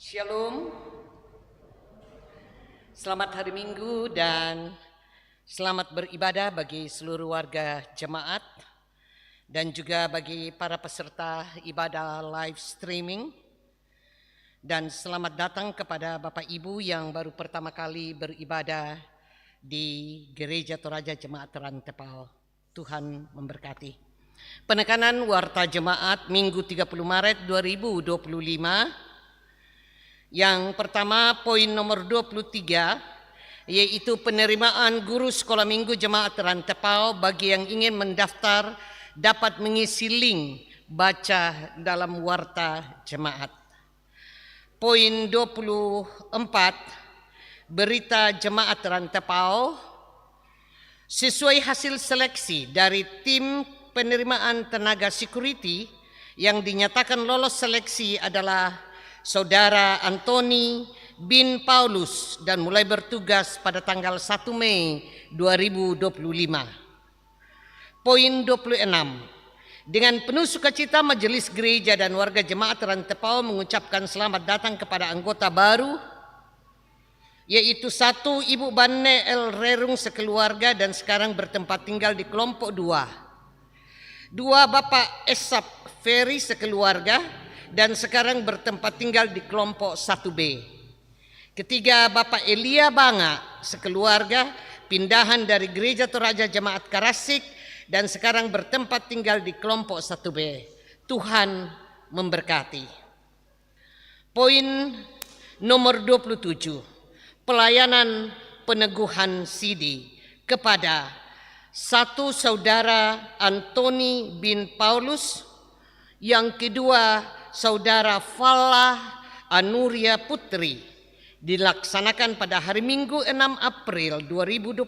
Shalom, selamat hari Minggu dan selamat beribadah bagi seluruh warga jemaat dan juga bagi para peserta ibadah live streaming. Dan selamat datang kepada Bapak Ibu yang baru pertama kali beribadah di Gereja Toraja Jemaat Rantepal. Tuhan memberkati. Penekanan Warta Jemaat Minggu 30 Maret 2025. Yang pertama, poin nomor 23, yaitu penerimaan guru sekolah minggu Jemaat Rantepal. Bagi yang ingin mendaftar dapat mengisi link baca dalam Warta Jemaat. Poin 24, berita Jemaat Rantepal. Sesuai hasil seleksi dari tim penerimaan tenaga security yang dinyatakan lolos seleksi adalah Saudara Antoni bin Paulus dan mulai bertugas pada tanggal 1 Mei 2025. Poin 26. Dengan penuh sukacita Majelis Gereja dan warga Jemaat Rantepal mengucapkan selamat datang kepada anggota baru, yaitu 1 Ibu Banne El Rerung sekeluarga dan sekarang bertempat tinggal di kelompok 2. 2 Bapak Esap Ferry sekeluarga dan sekarang bertempat tinggal di kelompok 1B. Ketiga, Bapak Elia Banga sekeluarga pindahan dari Gereja Toraja Jemaat Karasik dan sekarang bertempat tinggal di kelompok 1B. Tuhan memberkati. Poin nomor 27, pelayanan peneguhan CD kepada 1 Saudara Antoni bin Paulus, yang kedua Saudara Falah Anuria Putri, dilaksanakan pada hari Minggu 6 April 2025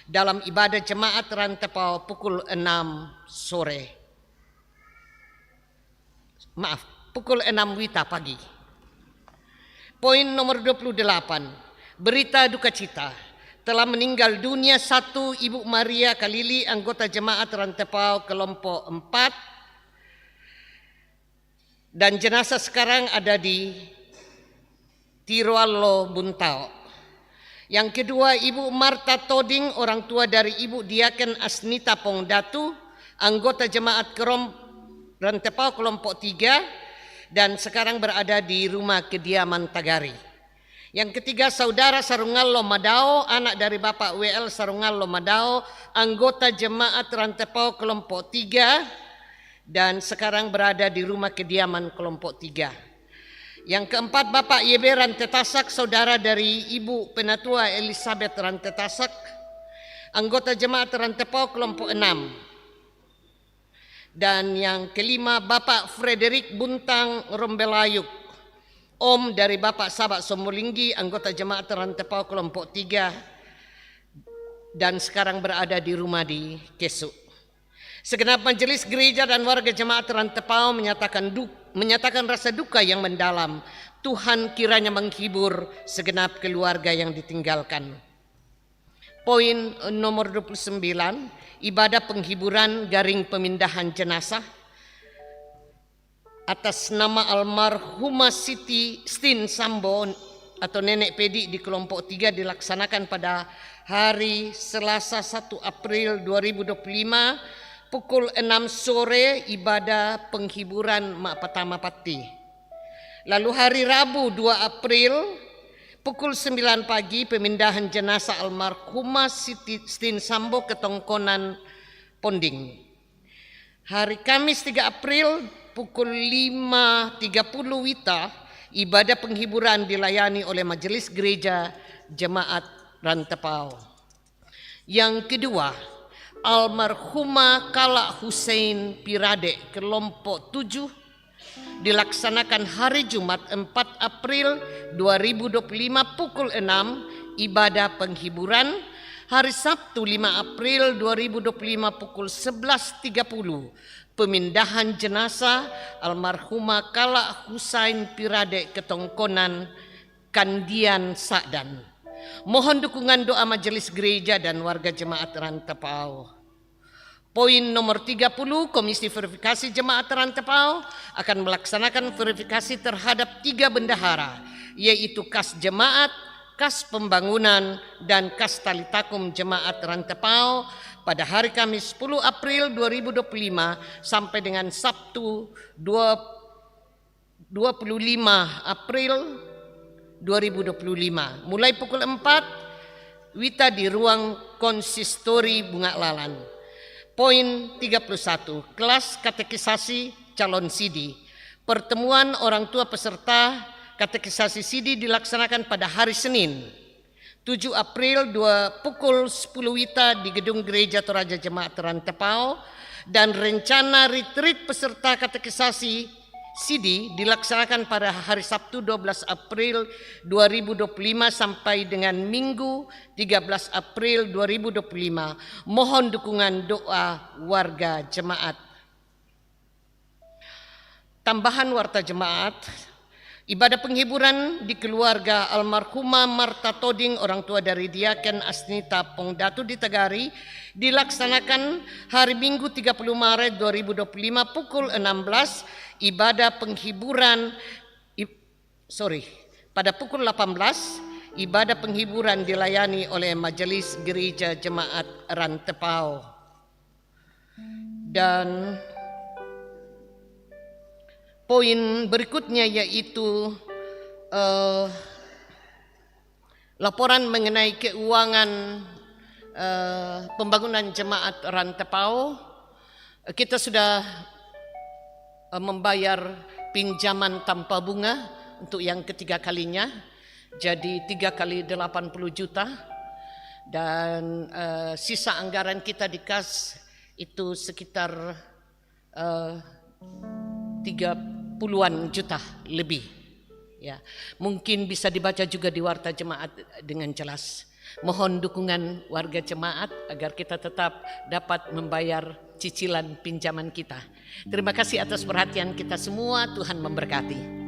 dalam ibadah Jemaat Rantepal pukul 6 sore. Pukul 6 WITA pagi. Poin nomor 28, berita duka cita. Telah meninggal dunia 1 Ibu Maria Kalili, anggota Jemaat Rantepal kelompok 4. Dan jenazah sekarang ada di Tirwalo Buntao. Yang kedua, Ibu Marta Toding, orang tua dari Ibu Diaken Asnita Pongdatu, anggota Jemaat Rantepal kelompok 3 dan sekarang berada di rumah kediaman Tagari. Yang ketiga, Saudara Sarungal Lomadao, anak dari Bapak WL Sarungal Lomadao, anggota Jemaat Rantepal kelompok 3 dan sekarang berada di rumah kediaman kelompok 3. Yang keempat, Bapak YB Rantetasak, saudara dari Ibu Penatua Elizabeth Rantetasak, anggota Jemaat Rantepal kelompok 6. Dan yang kelima, Bapak Frederick Buntang Rombelayuk, om dari Bapak Sabak Somolinggi, anggota Jemaat Rantepal kelompok 3 dan sekarang berada di rumah di Kesuk. Segenap majelis gereja dan warga Jemaat Rantepal menyatakan rasa duka yang mendalam. Tuhan kiranya menghibur segenap keluarga yang ditinggalkan. Poin nomor 29, ibadah penghiburan garing pemindahan jenazah atas nama almarhumah Siti Stin Sambo atau Nenek Pedi di kelompok 3 dilaksanakan pada hari Selasa 1 April 2025 pukul 6 sore, ibadah penghiburan Mak Patama Pati. Lalu hari Rabu 2 April pukul 9 pagi pemindahan jenazah almarhumah Siti Stin Sambo ke Tongkonan Ponding. Hari Kamis 3 April pukul 5.30 WITA ibadah penghiburan dilayani oleh Majelis Gereja Jemaat Rantepal. Yang kedua, almarhumah Kala Hussein Pirade kelompok 7 dilaksanakan hari Jumat 4 April 2025 pukul 6 ibadah penghiburan. Hari Sabtu 5 April 2025 pukul 11.30 pemindahan jenazah almarhumah Kala Hussein Pirade ke Tongkonan Kandian Sakdan. Mohon dukungan doa majelis gereja dan warga Jemaat Rantepal. Poin nomor 30, Komisi Verifikasi Jemaat Rantepao akan melaksanakan verifikasi terhadap 3 bendahara, yaitu Kas Jemaat, Kas Pembangunan, dan Kas Talitakum Jemaat Rantepao pada hari Kamis 10 April 2025 sampai dengan Sabtu 25 April 2025. Mulai pukul 4 WITA di ruang konsistori Bunga Lalan. Poin 31, kelas katekisasi calon sidi. Pertemuan orang tua peserta katekisasi sidi dilaksanakan pada hari Senin 7 April pukul 10 WITA di Gedung Gereja Toraja Jemaat Rantepao, dan rencana retreat peserta katekisasi sidi dilaksanakan pada hari Sabtu 12 April 2025 sampai dengan Minggu 13 April 2025. Mohon dukungan doa warga jemaat. Tambahan warta jemaat. Ibadah penghiburan di keluarga almarhumah Marta Toding, orang tua dari Diaken Asnita Pongdatu di Tegari, dilaksanakan hari Minggu 30 Maret 2025 pukul 16. Ibadah penghiburan pada pukul 18, ibadah penghiburan dilayani oleh Majelis Gereja Jemaat Rantepao. Dan poin berikutnya yaitu laporan mengenai keuangan pembangunan Jemaat Rantepao. Kita sudah membayar pinjaman tanpa bunga untuk yang ketiga kalinya, jadi 3 kali 80 juta, dan sisa anggaran kita di kas itu sekitar 30-an juta lebih. Ya, mungkin bisa dibaca juga di warta jemaat dengan jelas. Mohon dukungan warga jemaat agar kita tetap dapat membayar cicilan pinjaman kita. Terima kasih atas perhatian kita semua. Tuhan memberkati.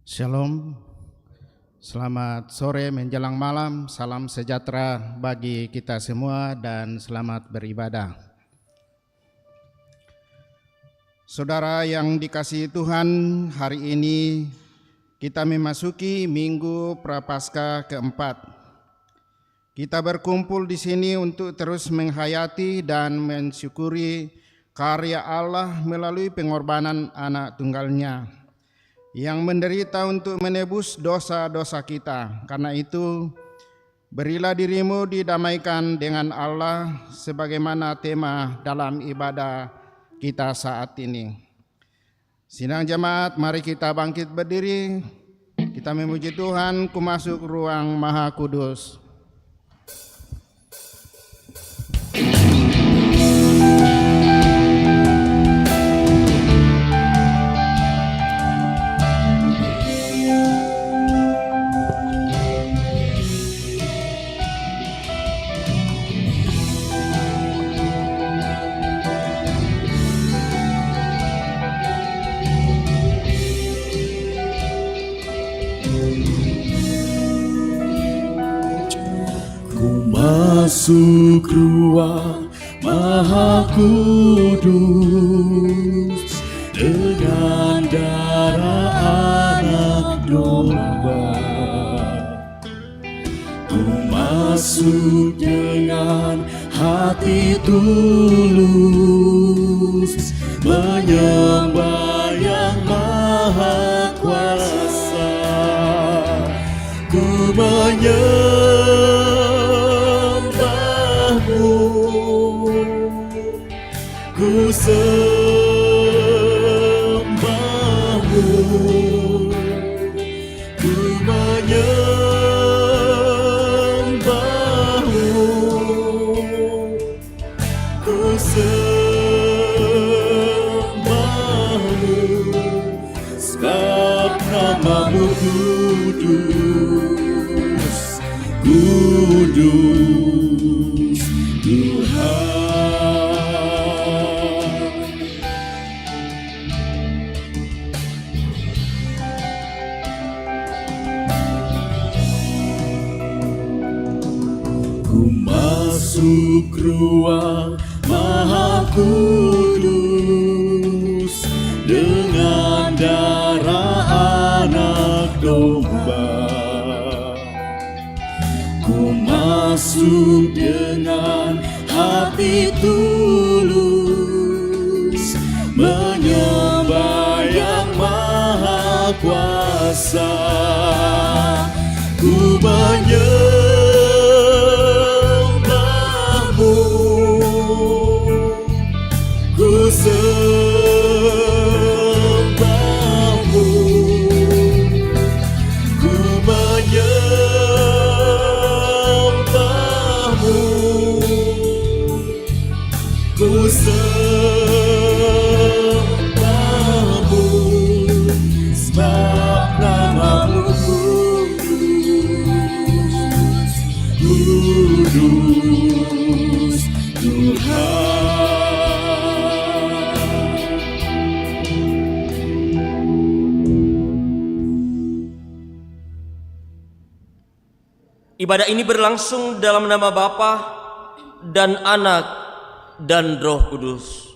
Shalom, selamat sore menjelang malam, salam sejahtera bagi kita semua dan selamat beribadah. Saudara yang dikasihi Tuhan, hari ini kita memasuki Minggu Prapaskah keempat. Kita berkumpul di sini untuk terus menghayati dan mensyukuri karya Allah melalui pengorbanan anak tunggalnya yang menderita untuk menebus dosa-dosa kita. Karena itu, berilah dirimu didamaikan dengan Allah sebagaimana tema dalam ibadah kita saat ini. Sidang jemaat, mari kita bangkit berdiri, kita memuji Tuhan, ku masuk ruang Maha Kudus. Masuk ruang Maha Kudus dengan darah anak domba. Ku masuk dengan hati tulus menyembah yang Maha Kuasa. Ku menyembah ku sembahmu, ku menyembahmu, ku sembahmu, sebab namamu kudus, kudus Tuhan. Ku masuk ruang Maha Kudus dengan darah anak domba. Ku masuk dengan hati tulus, menyembah yang Maha Kuasa. Ku menyembahmu, ku sembahmu, ku menyembahmu, ku sembahmu, sebab namamu kudus, kudus Tuhan. Ibadah ini berlangsung dalam nama Bapa dan Anak dan Roh Kudus.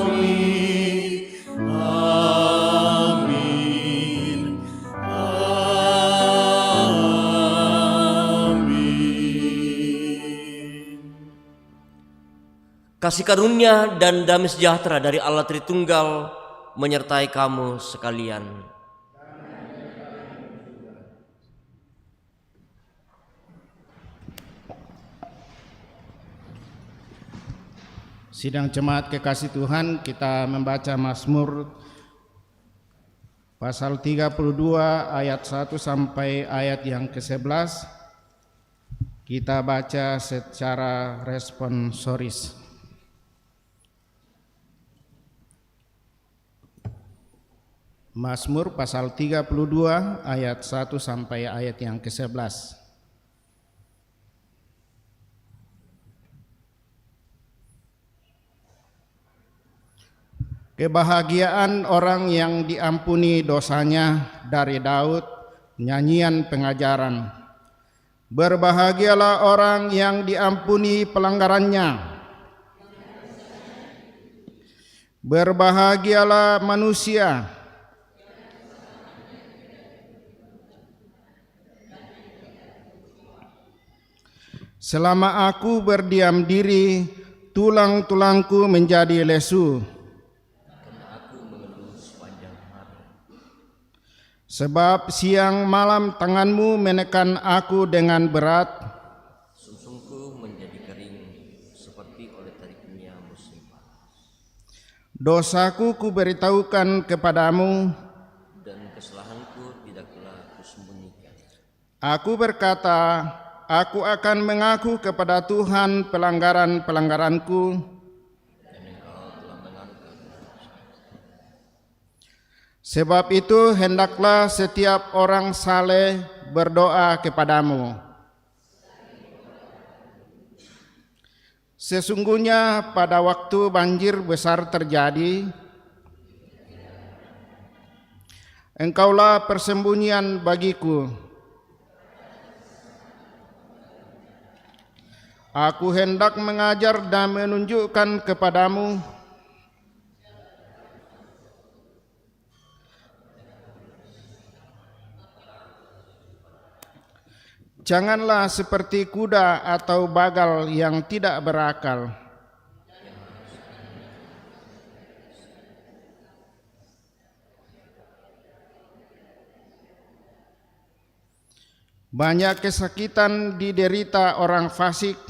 Amin, amin, amin. Kasih karunia dan damai sejahtera dari Allah Tritunggal menyertai kamu sekalian. Sidang jemaat kekasih Tuhan, kita membaca Mazmur pasal 32 ayat 1 sampai ayat yang ke-11. Kita baca secara responsoris. Mazmur pasal 32 ayat 1 sampai ayat yang ke-11. Kebahagiaan orang yang diampuni dosanya, dari Daud, nyanyian pengajaran. Berbahagialah orang yang diampuni pelanggarannya. Berbahagialah manusia selama aku berdiam diri, tulang-tulangku menjadi lesu. Sebab siang malam tanganmu menekan aku dengan berat. Sungsungku menjadi kering seperti oleh tariknya musim panas. Dosaku kuberitahukan kepadamu, Dan kesalahanku tidaklah kusembunyikan. aku berkata, aku akan mengaku kepada Tuhan pelanggaran-pelanggaranku. Sebab itu hendaklah setiap orang saleh berdoa kepadamu. Sesungguhnya pada waktu banjir besar terjadi, Engkaulah persembunyian bagiku. Aku hendak mengajar dan menunjukkan kepadamu janganlah seperti kuda atau bagal yang tidak berakal. Banyak kesakitan diderita orang fasik,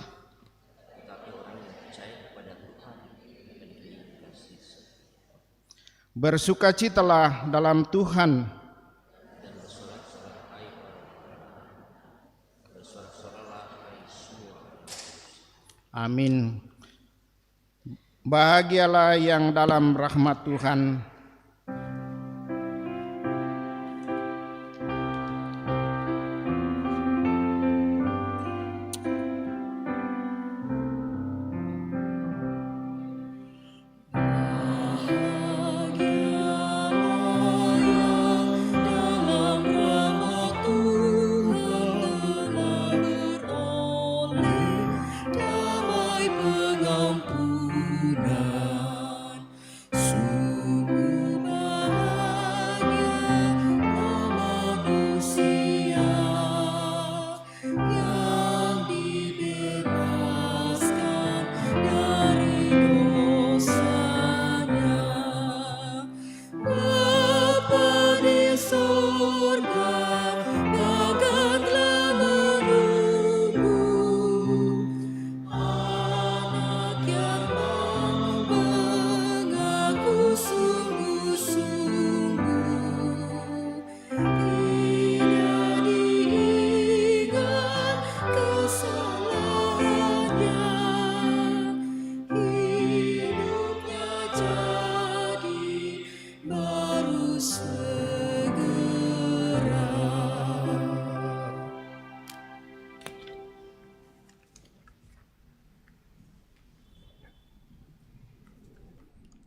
bersukacitalah dalam Tuhan. Amin. Bahagialah yang dalam rahmat Tuhan.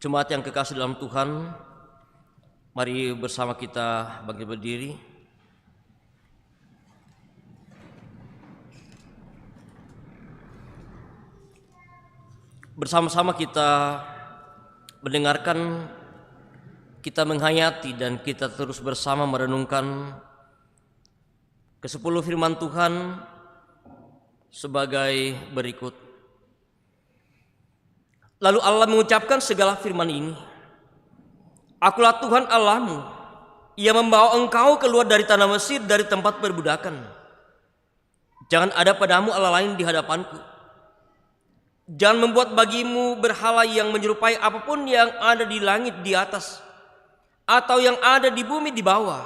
Jemaat yang kekasih dalam Tuhan, mari bersama kita bangkit berdiri. Bersama-sama kita mendengarkan, kita menghayati, dan kita terus bersama merenungkan ke-10 firman Tuhan sebagai berikut. Lalu Allah mengucapkan segala firman ini, Akulah Tuhan Allahmu, Ia membawa engkau keluar dari tanah Mesir, dari tempat perbudakan. Jangan ada padamu Allah lain di hadapanku. Jangan membuat bagimu berhala yang menyerupai apapun yang ada di langit di atas, atau yang ada di bumi di bawah,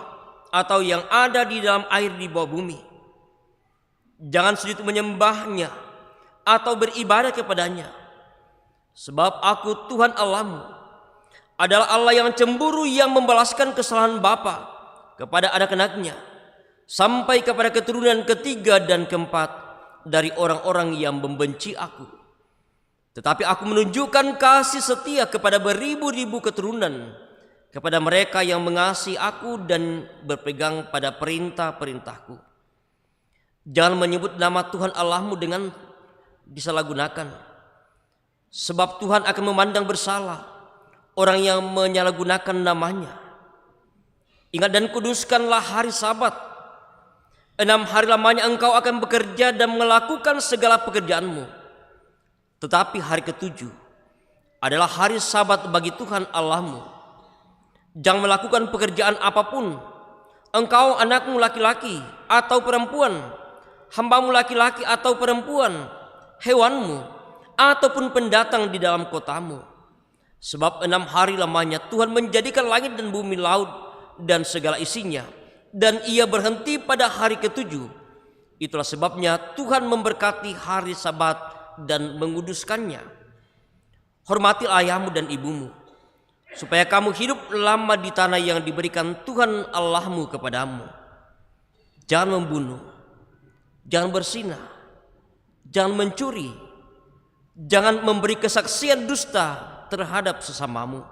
atau yang ada di dalam air di bawah bumi. Jangan sujud menyembahnya atau beribadah kepadanya. Sebab aku Tuhan Allahmu adalah Allah yang cemburu, yang membalaskan kesalahan bapa kepada anak-anaknya sampai kepada keturunan ketiga dan keempat dari orang-orang yang membenci aku. Tetapi aku menunjukkan kasih setia kepada beribu-ribu keturunan, kepada mereka yang mengasihi aku dan berpegang pada perintah-perintahku. Jangan menyebut nama Tuhan Allahmu dengan disalahgunakan. Sebab Tuhan akan memandang bersalah orang yang menyalahgunakan namanya. Ingat dan kuduskanlah hari Sabat. 6 hari lamanya engkau akan bekerja dan melakukan segala pekerjaanmu. Tetapi hari ke-7 adalah hari Sabat bagi Tuhan Allahmu. Jangan melakukan pekerjaan apapun, engkau, anakmu laki-laki atau perempuan, hambamu laki-laki atau perempuan, hewanmu, ataupun pendatang di dalam kotamu. Sebab 6 hari lamanya Tuhan menjadikan langit dan bumi, laut dan segala isinya, dan Ia berhenti pada hari ke-7. Itulah sebabnya Tuhan memberkati hari Sabat dan menguduskannya. Hormatilah ayahmu dan ibumu, supaya kamu hidup lama di tanah yang diberikan Tuhan Allahmu kepadamu. Jangan membunuh, jangan berzinah, jangan mencuri, jangan memberi kesaksian dusta terhadap sesamamu.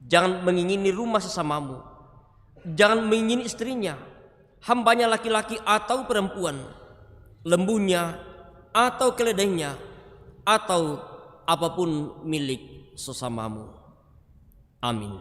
Jangan mengingini rumah sesamamu. Jangan mengingini istrinya, hambanya laki-laki atau perempuan, lembunya atau keledainya, atau apapun milik sesamamu. Amin.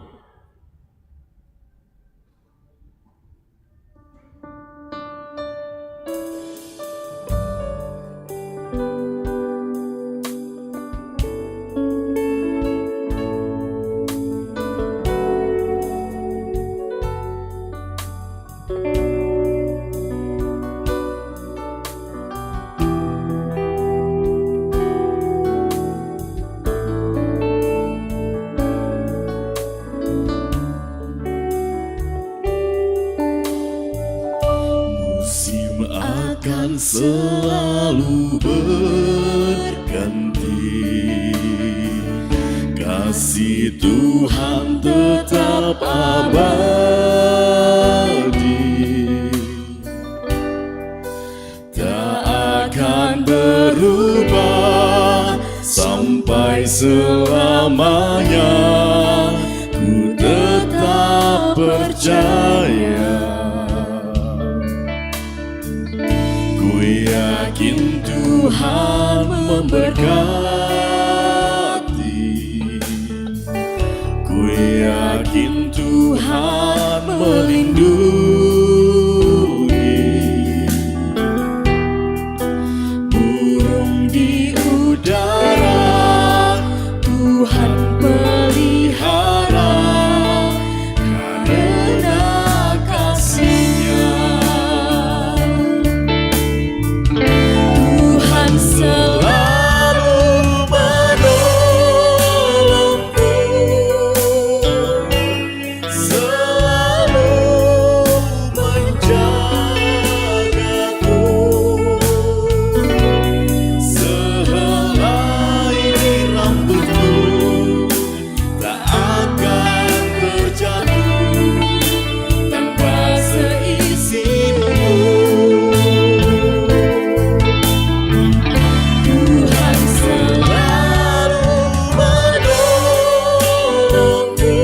akan selalu berganti. Kasih Tuhan tetap abadi, tak akan berubah sampai selamanya. Ku tetap percaya, ku yakin Tuhan memberkati, ku yakin Tuhan melindungi. Burung di udara Tuhan pelihara, karena kasih-Nya. Tuhan selalu menolongku, selalu menjagaku. Sehelai di rambutku tak akan terjatuh tanpa seizinku. Tuhan selalu menolongku,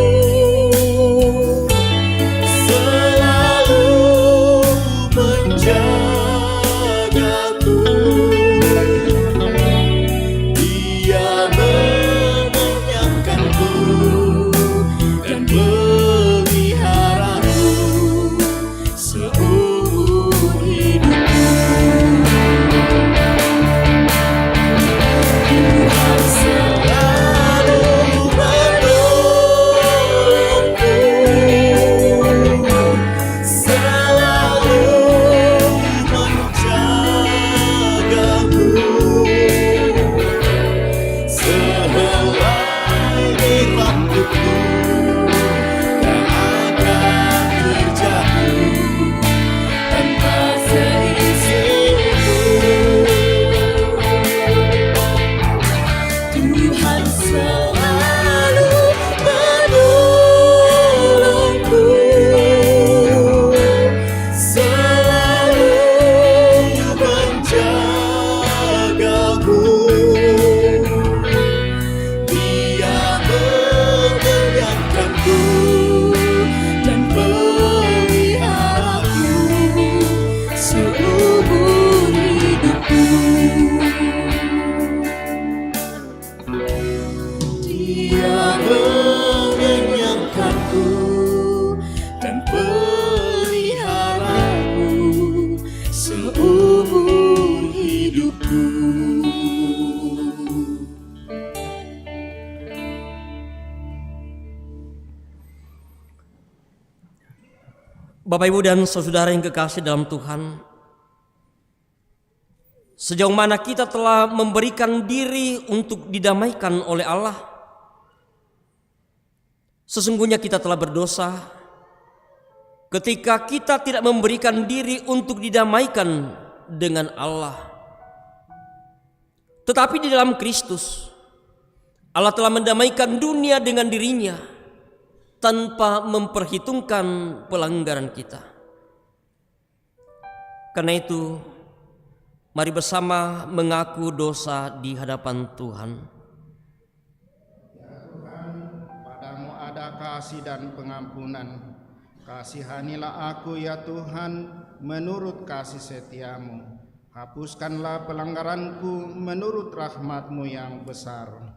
selalu menjagaku. Dia mengenyangkanku dan peliharaku seumur hidupku. Tuhan selalu menolongku, selalu menjagaku. Sehelai di rambutku tak akan terjatuh tanpa seizinku. Tuhan selalu menolongku, selalu menjagaku. Dia mengenyangkanku dan peliharaku seumur hidupku. Dia mengenyangkanku dan peliharaku seumur hidupku. Bapak, Ibu, dan saudara yang kekasih dalam Tuhan, sejauh mana kita telah memberikan diri untuk didamaikan oleh Allah. Sesungguhnya kita telah berdosa ketika kita tidak memberikan diri untuk didamaikan dengan Allah. Tetapi di dalam Kristus, Allah telah mendamaikan dunia dengan dirinya tanpa memperhitungkan pelanggaran kita. Karena itu, mari bersama mengaku dosa di hadapan Tuhan. Ya Tuhan, padamu ada kasih dan pengampunan. Kasihanilah aku ya Tuhan menurut kasih setiamu. Hapuskanlah pelanggaranku menurut rahmat-Mu yang besar.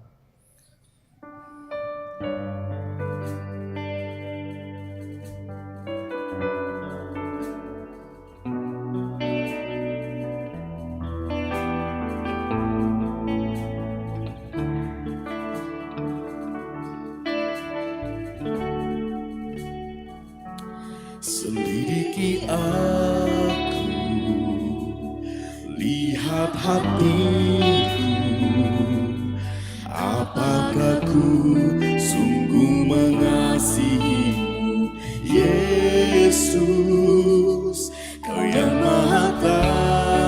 Selidiki aku, lihat hatiku, apakah ku sungguh mengasihimu, Yesus, Kau yang Maha Tahu.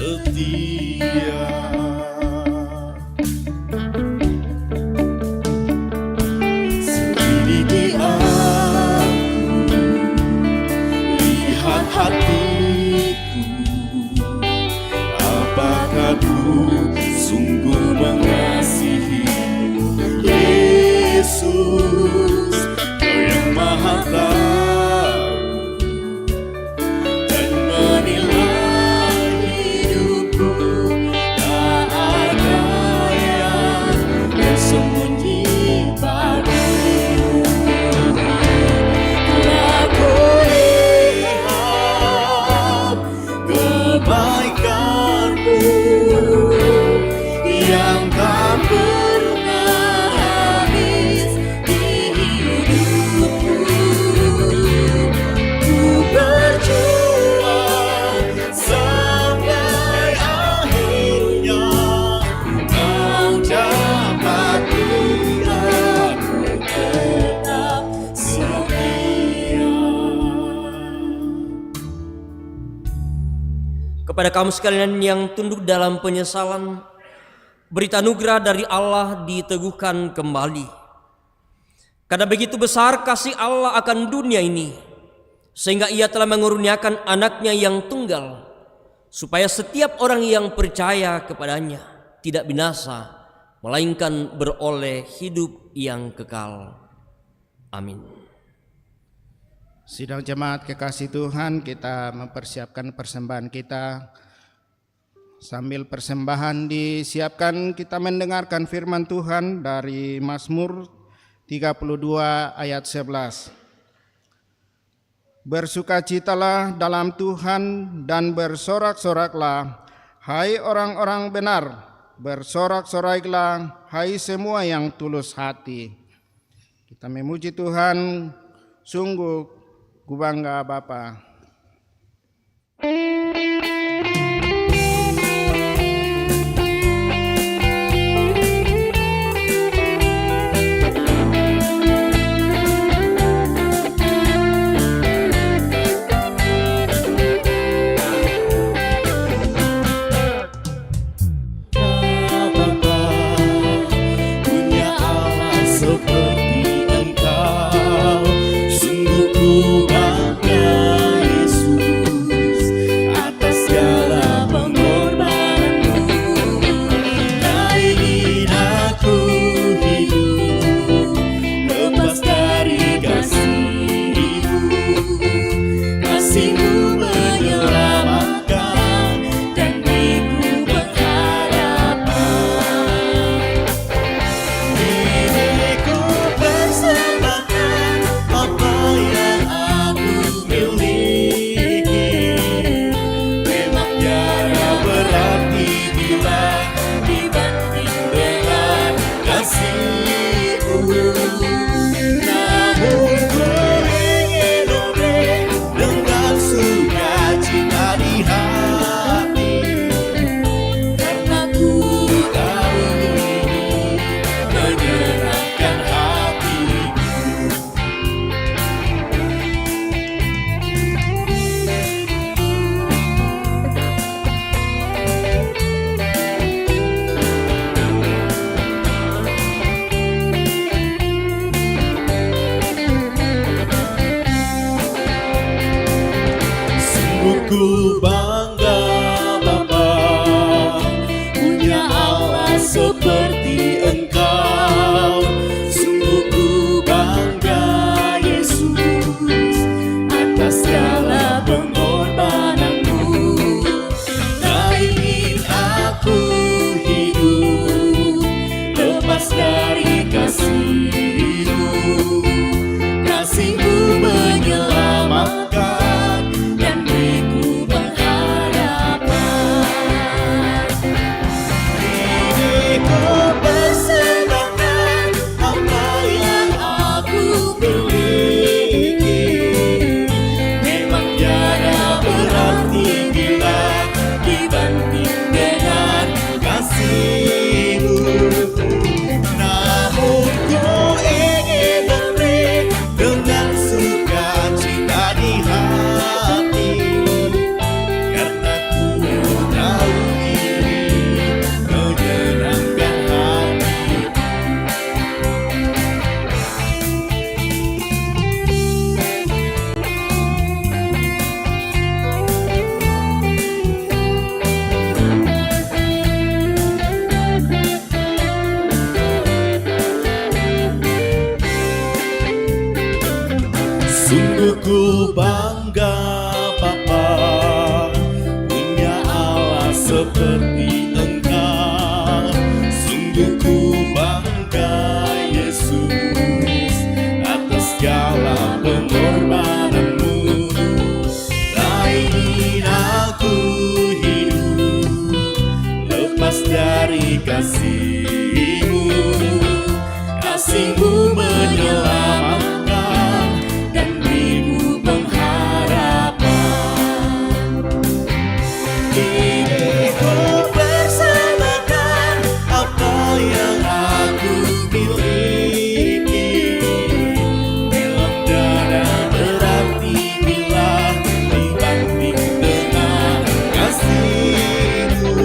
setia. Selidiki aku, lihat hatiku, apakah ku sungguh mengasihimu, Yesus, Kau yang Maha Tahu dan menilai hidupku. Tak ada yang tersembunyi padamu. Telah kulihat kebaikanmu yang tak pernah habis di hidupku. Ku berjuang sampai akhirnya Kau dapati aku tetap setia. Kepada kamu sekalian yang tunduk dalam penyesalan, berita anugerah dari Allah diteguhkan kembali. Karena begitu besar kasih Allah akan dunia ini, sehingga Ia telah mengurniakan anaknya yang tunggal, supaya setiap orang yang percaya kepadanya tidak binasa, melainkan beroleh hidup yang kekal. Amin. Sidang jemaat kekasih Tuhan, kita mempersiapkan persembahan kita. Sambil persembahan disiapkan, kita mendengarkan firman Tuhan dari Mazmur 32 ayat 11. Bersukacitalah dalam Tuhan dan bersorak-soraklah, hai orang-orang benar, bersorak-soraklah, hai semua yang tulus hati. Kita memuji Tuhan, sungguh ku bangga Bapa. Punya Allah seperti Engkau, sungguh ku bangga Yesus atas segala pengorbananmu. Tak ingin aku hidup lepas dari kasih-Mu. Kasih-Mu menyelamatkan dan beriku pengharapan. Diriku persembahkan apa yang aku miliki. Memang tiada berarti bila dibanding dengan kasih-Mu. Namun ku ingin oleh dengan sukacita di hati, karena ku tahu ini menyenangkan hatimu. Sungguh ku bangga Bapa, punya Allah seperti Engkau. Sungguh ku bangga Yesus atas segala pengorbananmu. Tak ingin aku hidup lepas dari kasih-Mu. Kasih-Mu menyelamatkan dan beriku pengharapan. Diriku persembahkan apa yang aku miliki. Memang tiada seperti Engkau. Sungguh ku bangga Yesus atas segala pengorbananmu. Tak ingin aku hidup lepas dari kasih-Mu. Kasih-Mu menyelamatkan dan beriku pengharapan. Kini ku persembahkan apa yang aku miliki. Dalam darah berarti bila dibanding dengan kasih-Mu.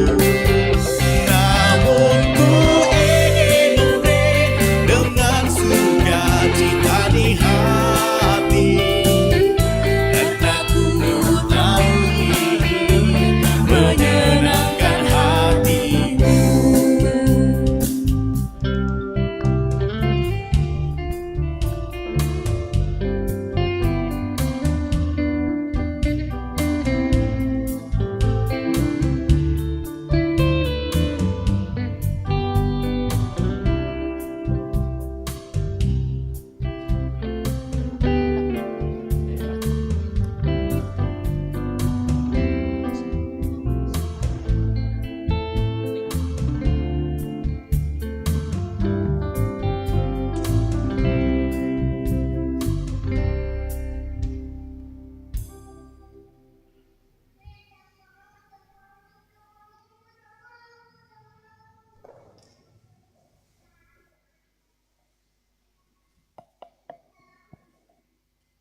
Namun ku ingin memberi dengan sukacita di hati. Dan aku tahu ini menyenangkan hati-Mu.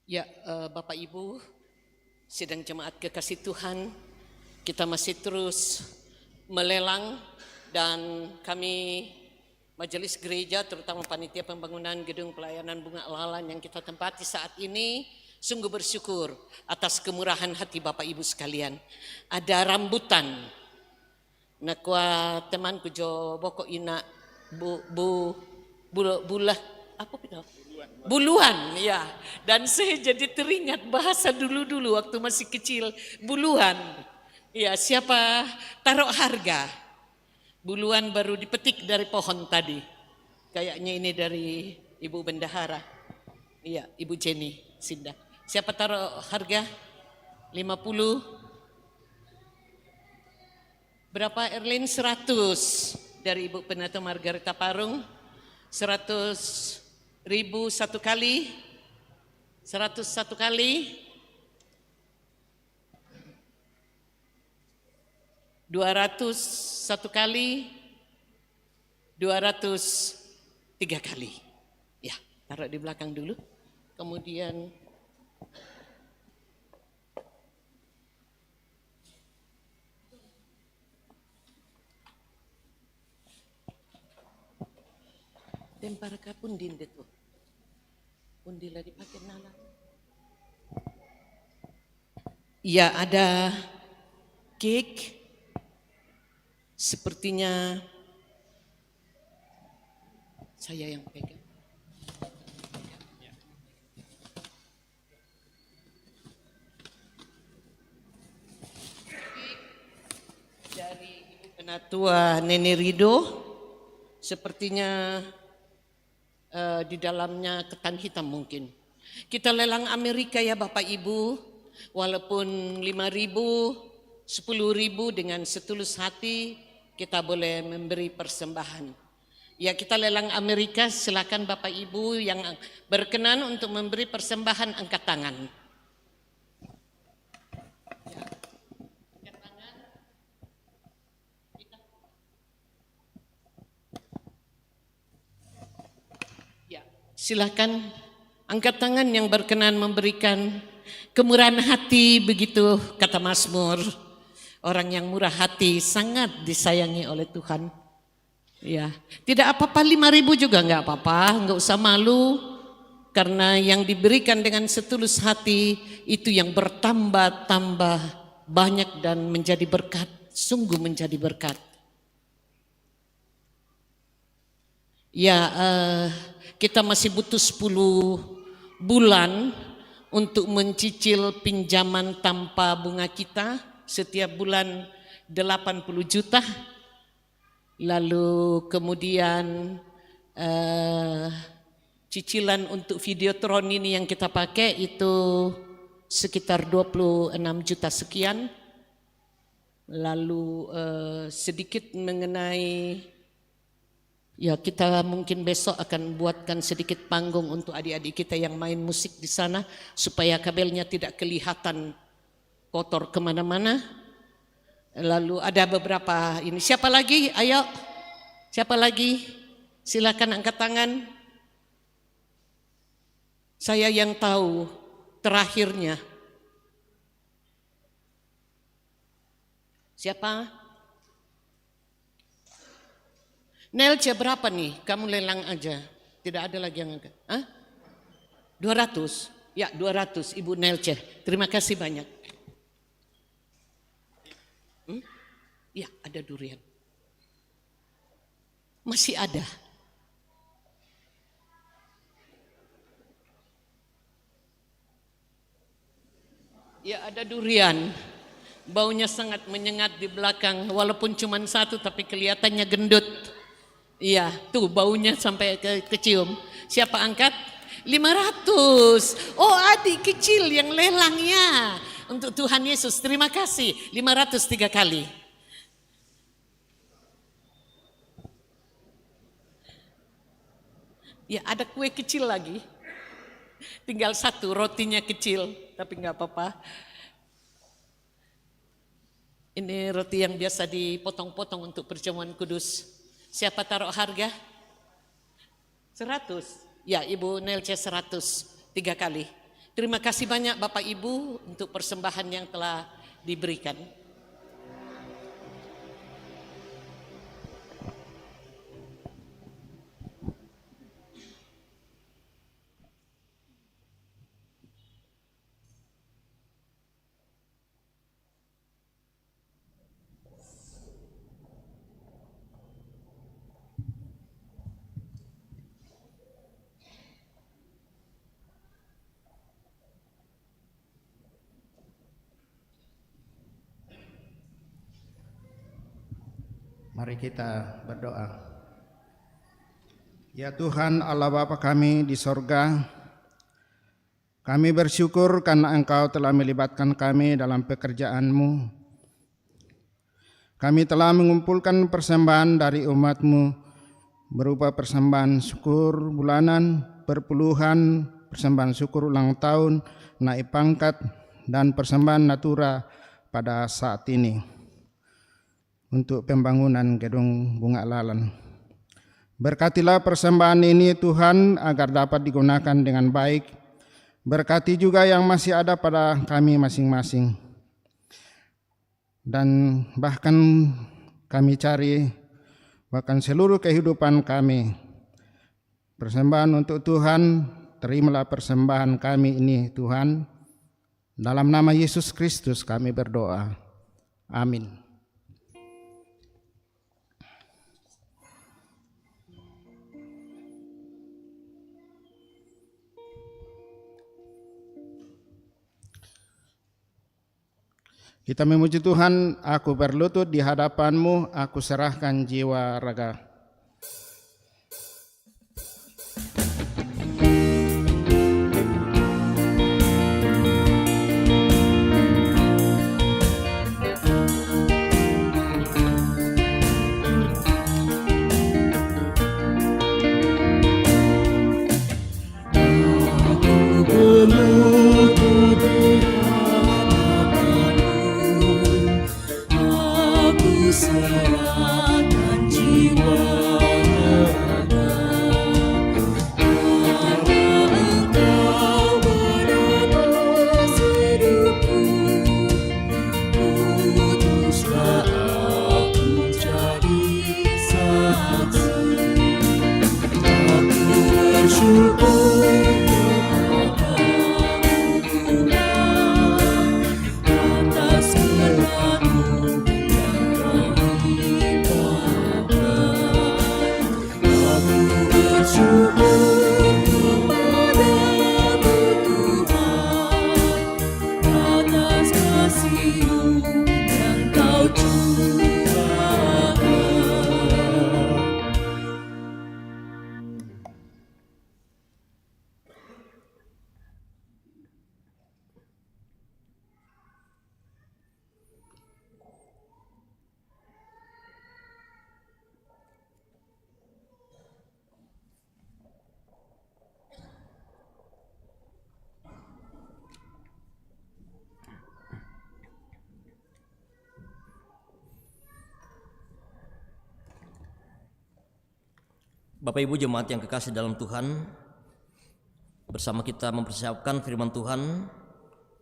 Ya, Bapak Ibu, sidang jemaat kekasih Tuhan, kita masih terus melelang dan kami majelis gereja terutama panitia pembangunan gedung pelayanan bunga alalan yang kita tempati saat ini sungguh bersyukur atas kemurahan hati Bapak Ibu sekalian. Ada rambutan. Nakwa temanku jo boko ina bulah apa itu? Buluhan, ya. Dan saya jadi teringat bahasa dulu-dulu waktu masih kecil, buluhan. Ya, siapa taruh harga? Buluhan baru dipetik dari pohon tadi. Kayaknya ini dari Ibu Bendahara. Iya, Ibu Jenny Sinda. Siapa taruh harga? 50. Berapa Erlin? 100 dari Ibu Pendeta Margarita Parung. 100.000 satu kali, 101 kali, 200 satu kali, 203 kali. Ya, taruh di belakang dulu. Kemudian tempar kapun dindet tuh. Undila dipakai nala. Ya, ada cake. Sepertinya saya yang pegang. Dari Ibu Penatua Nene Rido, sepertinya di dalamnya ketan hitam mungkin. Kita lelang Amerika ya Bapak Ibu, walaupun 5.000, 10.000 dengan setulus hati kita boleh memberi persembahan. Ya, kita lelang Amerika, silakan Bapak Ibu yang berkenan untuk memberi persembahan angkat tangan. Silakan angkat tangan yang berkenan memberikan kemurahan hati, begitu kata Mazmur. Orang yang murah hati sangat disayangi oleh Tuhan. Ya, tidak apa-apa 5.000 juga enggak apa-apa, enggak usah malu. Karena yang diberikan dengan setulus hati itu yang bertambah-tambah banyak dan menjadi berkat, sungguh menjadi berkat. Ya, kita masih butuh 10 bulan untuk mencicil pinjaman tanpa bunga kita. Setiap bulan 80 juta. Lalu kemudian cicilan untuk Videotron ini yang kita pakai itu sekitar 26 juta sekian. Lalu sedikit mengenai, ya kita mungkin besok akan buatkan sedikit panggung untuk adik-adik kita yang main musik di sana supaya kabelnya tidak kelihatan kotor kemana-mana. Lalu ada beberapa ini. Siapa lagi? Ayo. Siapa lagi? Silakan angkat tangan. Saya yang tahu terakhirnya. Siapa? Nelce berapa nih? Kamu lelang aja. Tidak ada lagi yang angkat. 200? Ya 200 Ibu Nelce. Terima kasih banyak. Ya ada durian. Masih ada. Ya ada durian. Baunya sangat menyengat di belakang. Walaupun cuma satu tapi kelihatannya gendut. Iya tuh baunya sampai kecium. Siapa angkat? 500. Oh adik kecil yang lelangnya. Untuk Tuhan Yesus terima kasih. 503 kali. Ya ada kue kecil lagi. Tinggal satu, rotinya kecil. Tapi gak apa-apa. Ini roti yang biasa dipotong-potong untuk perjamuan kudus. Siapa taruh harga? 100. Ya Ibu Nelce 100. 3 kali. Terima kasih banyak Bapak Ibu untuk persembahan yang telah diberikan. Mari kita berdoa. Ya Tuhan Allah Bapa kami di sorga, kami bersyukur karena Engkau telah melibatkan kami dalam pekerjaan-Mu. Kami telah mengumpulkan persembahan dari umat-Mu berupa persembahan syukur bulanan, perpuluhan, persembahan syukur ulang tahun, naik pangkat, dan persembahan natura pada saat ini untuk pembangunan gedung Bunga Lalan. Berkatilah persembahan ini Tuhan agar dapat digunakan dengan baik. Berkati juga yang masih ada pada kami masing-masing. Dan bahkan kami cari, bahkan seluruh kehidupan kami. Persembahan untuk Tuhan, terimalah persembahan kami ini Tuhan. Dalam nama Yesus Kristus kami berdoa. Amin. Kita memuji Tuhan, aku berlutut di hadapan-Mu, aku serahkan jiwa raga. Serahkan jiwa Bapak Ibu jemaat yang kekasih dalam Tuhan, bersama kita mempersiapkan firman Tuhan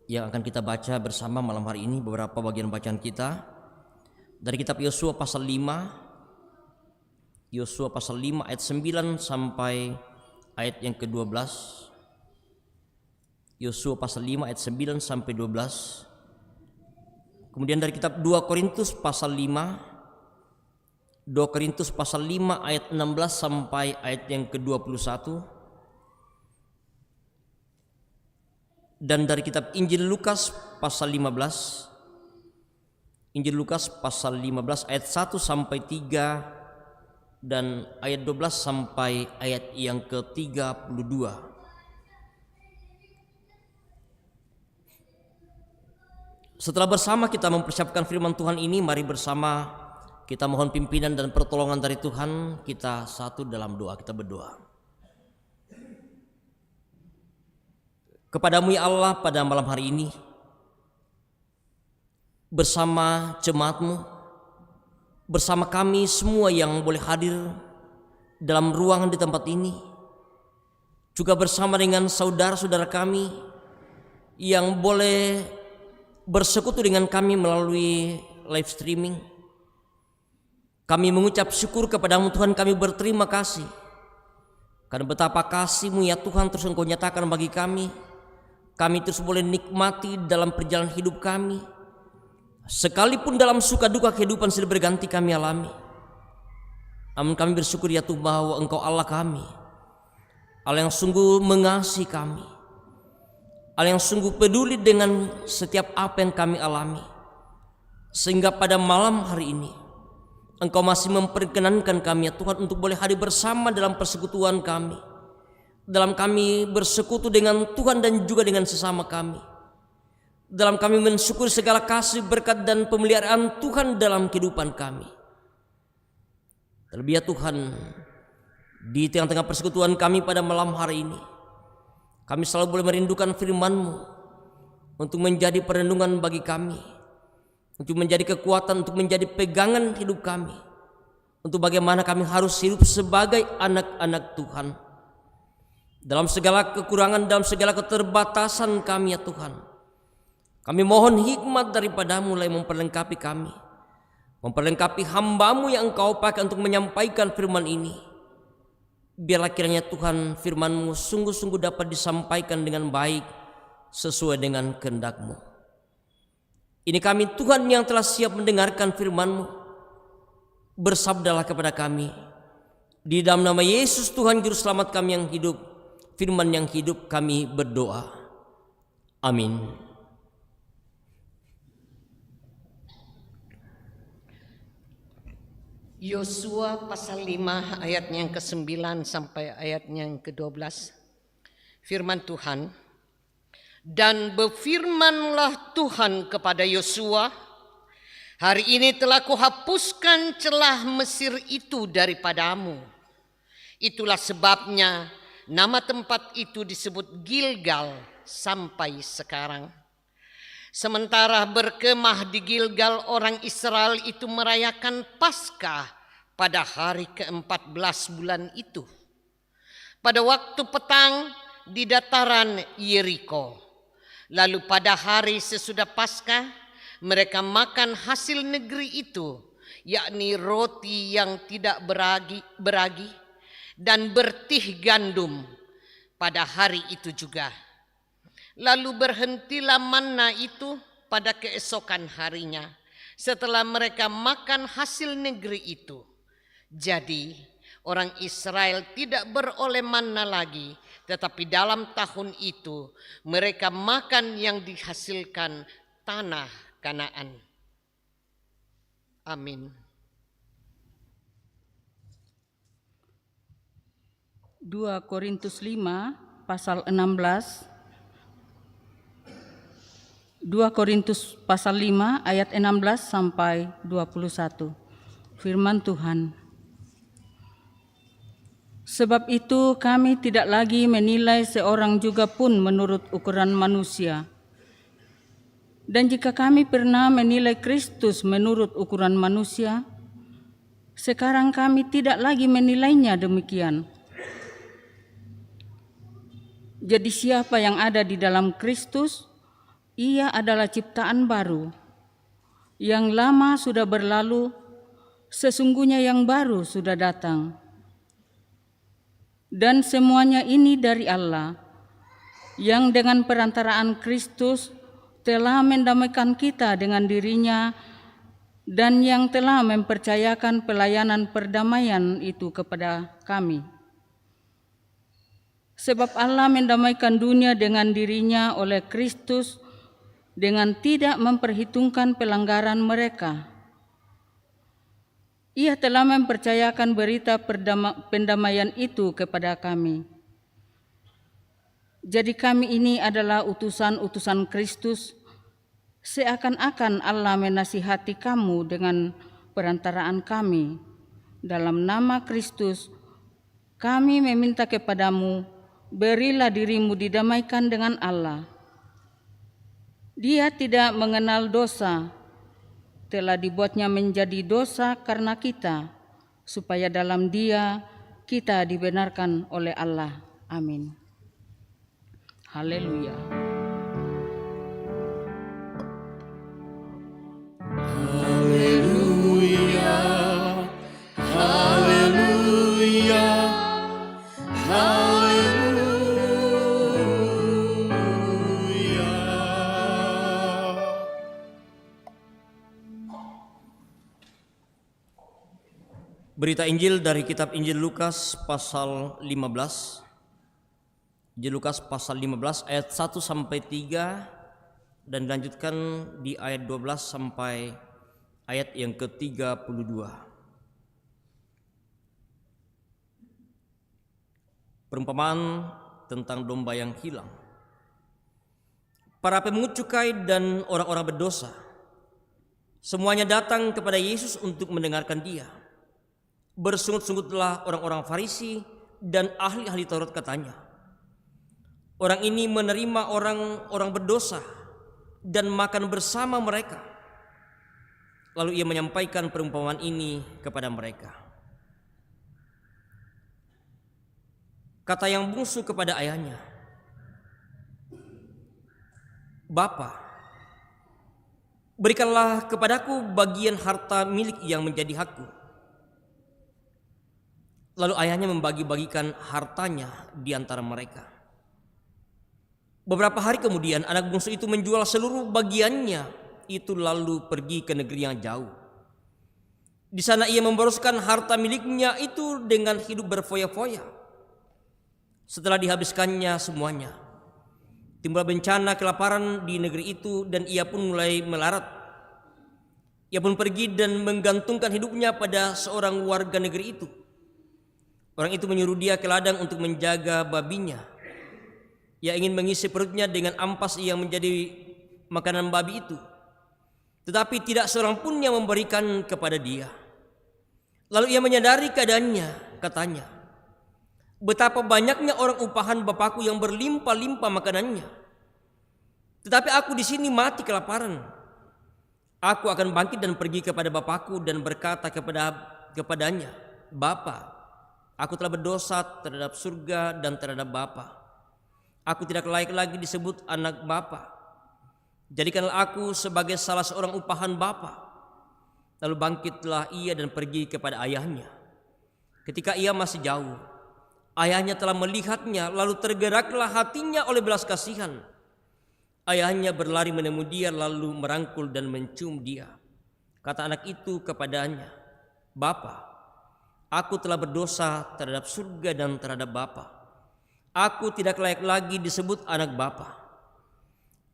yang akan kita baca bersama malam hari ini. Beberapa bagian bacaan kita dari kitab Yosua pasal 5, Yosua pasal 5 ayat 9 sampai ayat yang ke-12. Yosua pasal 5 ayat 9 sampai 12. Kemudian dari kitab 2 Korintus pasal 5, 2 Korintus pasal 5 ayat 16 sampai ayat yang ke-21. Dan dari kitab Injil Lukas pasal 15, Injil Lukas pasal 15 ayat 1 sampai 3 dan ayat 12 sampai ayat yang ke-32. Setelah bersama kita mempersiapkan firman Tuhan ini, mari bersama kita mohon pimpinan dan pertolongan dari Tuhan. Kita satu dalam doa, kita berdoa. Kepadamu ya Allah, pada malam hari ini bersama jemaat-Mu, bersama kami semua yang boleh hadir dalam ruangan di tempat ini, juga bersama dengan saudara-saudara kami yang boleh bersekutu dengan kami melalui live streaming. Kami mengucap syukur kepadamu Tuhan, kami berterima kasih karena betapa kasih-Mu ya Tuhan terus Engkau nyatakan bagi kami. Kami terus boleh nikmati dalam perjalanan hidup kami, sekalipun dalam suka duka kehidupan silih berganti kami alami. Namun kami bersyukur ya Tuhan bahwa Engkau Allah kami, Allah yang sungguh mengasihi kami, Allah yang sungguh peduli dengan setiap apa yang kami alami, sehingga pada malam hari ini Engkau masih memperkenankan kami ya Tuhan untuk boleh hadir bersama dalam persekutuan kami, dalam kami bersekutu dengan Tuhan dan juga dengan sesama kami, dalam kami mensyukur segala kasih, berkat dan pemeliharaan Tuhan dalam kehidupan kami. Terlebih ya Tuhan, di tengah-tengah persekutuan kami pada malam hari ini, kami selalu boleh merindukan firman-Mu untuk menjadi perenungan bagi kami, untuk menjadi kekuatan, untuk menjadi pegangan hidup kami, untuk bagaimana kami harus hidup sebagai anak-anak Tuhan. Dalam segala kekurangan, dalam segala keterbatasan kami ya Tuhan, kami mohon hikmat daripada-Mu mulai memperlengkapi kami, memperlengkapi hamba-Mu yang Engkau pakai untuk menyampaikan firman ini. Biarlah kiranya Tuhan firman-Mu sungguh-sungguh dapat disampaikan dengan baik sesuai dengan kehendak-Mu. Ini kami Tuhan yang telah siap mendengarkan firman-Mu. Bersabdalah kepada kami. Di dalam nama Yesus Tuhan Juru Selamat kami yang hidup, firman yang hidup kami berdoa. Amin. Yosua pasal 5 ayatnya yang ke-9 sampai ayatnya yang ke-12. Firman Tuhan. Dan berfirmanlah Tuhan kepada Yosua, hari ini telah kuhapuskan celah Mesir itu daripadamu. Itulah sebabnya nama tempat itu disebut Gilgal sampai sekarang. Sementara berkemah di Gilgal, orang Israel itu merayakan Paskah pada hari ke-14 bulan itu, pada waktu petang di dataran Yeriko. Lalu pada hari sesudah Paskah, mereka makan hasil negeri itu, yakni roti yang tidak beragi dan bertih gandum pada hari itu juga. Lalu berhentilah manna itu pada keesokan harinya setelah mereka makan hasil negeri itu. Jadi orang Israel tidak beroleh manna lagi, tetapi dalam tahun itu mereka makan yang dihasilkan tanah Kanaan. Amin. 2 Korintus 5 pasal 16. 2 Korintus pasal 5 ayat 16 sampai 21. Firman Tuhan. Sebab itu kami tidak lagi menilai seorang juga pun menurut ukuran manusia. Dan jika kami pernah menilai Kristus menurut ukuran manusia, Sekarang kami tidak lagi menilainya demikian. Jadi siapa yang ada di dalam Kristus, ia adalah ciptaan baru. Yang lama sudah berlalu, sesungguhnya yang baru sudah datang. Dan semuanya ini dari Allah, yang dengan perantaraan Kristus telah mendamaikan kita dengan dirinya dan yang telah mempercayakan pelayanan perdamaian itu kepada kami. Sebab Allah mendamaikan dunia dengan dirinya oleh Kristus dengan tidak memperhitungkan pelanggaran mereka. Ia telah mempercayakan berita pendamaian itu kepada kami. Jadi kami ini adalah utusan-utusan Kristus, seakan-akan Allah menasihati kamu dengan perantaraan kami. Dalam nama Kristus, kami meminta kepadamu, berilah dirimu didamaikan dengan Allah. Dia tidak mengenal dosa, telah dibuatnya menjadi dosa karena kita, supaya dalam Dia kita dibenarkan oleh Allah. Amin. Haleluya. Haleluya, haleluya, haleluya. Berita Injil dari kitab Injil Lukas pasal 15. Injil Lukas pasal 15 ayat 1 sampai 3 dan dilanjutkan di ayat 12 sampai ayat yang ke-32. Perumpamaan tentang domba yang hilang. Para pemungut cukai dan orang-orang berdosa semuanya datang kepada Yesus untuk mendengarkan Dia. Bersungut-sungutlah orang-orang Farisi dan ahli-ahli Taurat, katanya, orang ini menerima orang-orang berdosa dan makan bersama mereka. Lalu ia menyampaikan perumpamaan ini kepada mereka. Kata yang bungsu kepada ayahnya, Bapa, berikanlah kepadaku bagian harta milik yang menjadi hakku. Lalu ayahnya membagi-bagikan hartanya di antara mereka. Beberapa hari kemudian anak bungsu itu menjual seluruh bagiannya itu lalu pergi ke negeri yang jauh. Di sana ia memboroskan harta miliknya itu dengan hidup berfoya-foya. Setelah dihabiskannya semuanya, timbul bencana kelaparan di negeri itu dan ia pun mulai melarat. Ia pun pergi dan menggantungkan hidupnya pada seorang warga negeri itu. Orang itu menyuruh dia ke ladang untuk menjaga babinya. Ia ingin mengisi perutnya dengan ampas yang menjadi makanan babi itu. Tetapi tidak seorang pun yang memberikan kepada dia. Lalu ia menyadari keadaannya, katanya, betapa banyaknya orang upahan Bapakku yang berlimpah-limpah makanannya. Tetapi aku di sini mati kelaparan. Aku akan bangkit dan pergi kepada Bapakku dan berkata kepadanya, Bapa, aku telah berdosa terhadap surga dan terhadap Bapa. Aku tidak layak lagi disebut anak Bapa. Jadikanlah aku sebagai salah seorang upahan Bapa. Lalu bangkitlah ia dan pergi kepada ayahnya. Ketika ia masih jauh, ayahnya telah melihatnya, lalu tergeraklah hatinya oleh belas kasihan. Ayahnya berlari menemui dia, lalu merangkul dan mencium dia. Kata anak itu kepadanya, Bapa, aku telah berdosa terhadap surga dan terhadap Bapa. Aku tidak layak lagi disebut anak Bapa.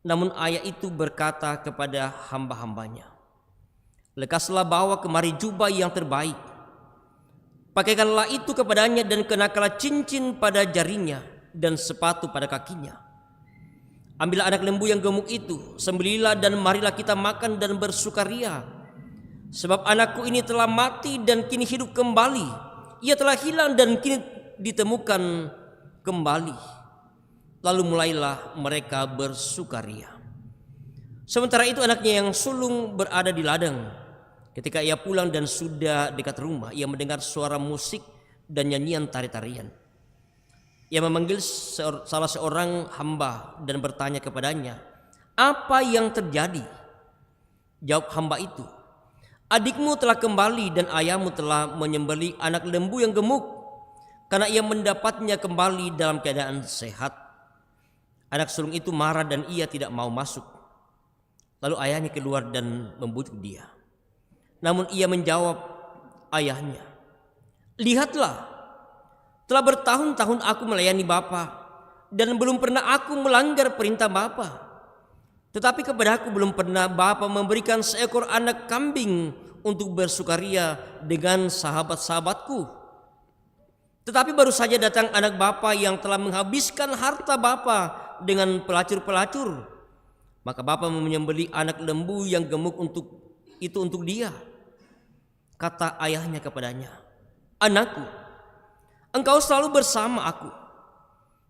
Namun ayah itu berkata kepada hamba-hambanya, lekaslah bawa kemari jubah yang terbaik. Pakaikanlah itu kepadanya dan kenakanlah cincin pada jarinya dan sepatu pada kakinya. Ambillah anak lembu yang gemuk itu, sembelilah dan marilah kita makan dan bersukaria. Sebab anakku ini telah mati dan kini hidup kembali. Ia telah hilang dan kini ditemukan kembali. Lalu mulailah mereka bersukaria. Sementara itu anaknya yang sulung berada di ladang. Ketika ia pulang dan sudah dekat rumah, ia mendengar suara musik dan nyanyian tari-tarian. Ia memanggil salah seorang hamba dan bertanya kepadanya, "Apa yang terjadi?" Jawab hamba itu, "Adikmu telah kembali dan ayahmu telah menyembelih anak lembu yang gemuk, karena ia mendapatnya kembali dalam keadaan sehat." Anak sulung itu marah dan ia tidak mau masuk. Lalu ayahnya keluar dan membujuk dia. Namun ia menjawab ayahnya, "Lihatlah, telah bertahun-tahun aku melayani Bapa dan belum pernah aku melanggar perintah Bapa. Tetapi kepada aku belum pernah Bapa memberikan seekor anak kambing untuk bersukaria dengan sahabat-sahabatku. Tetapi baru saja datang anak Bapa yang telah menghabiskan harta Bapa dengan pelacur-pelacur. Maka Bapa menyembelih anak lembu yang gemuk untuk dia." Kata ayahnya kepadanya, "Anakku, engkau selalu bersama aku,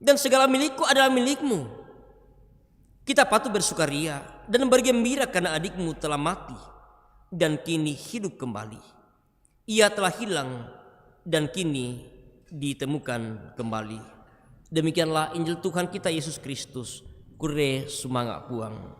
dan segala milikku adalah milikmu. Kita patut bersukaria dan bergembira karena adikmu telah mati dan kini hidup kembali. Ia telah hilang dan kini ditemukan kembali." Demikianlah Injil Tuhan kita Yesus Kristus. Kure sumanga puang.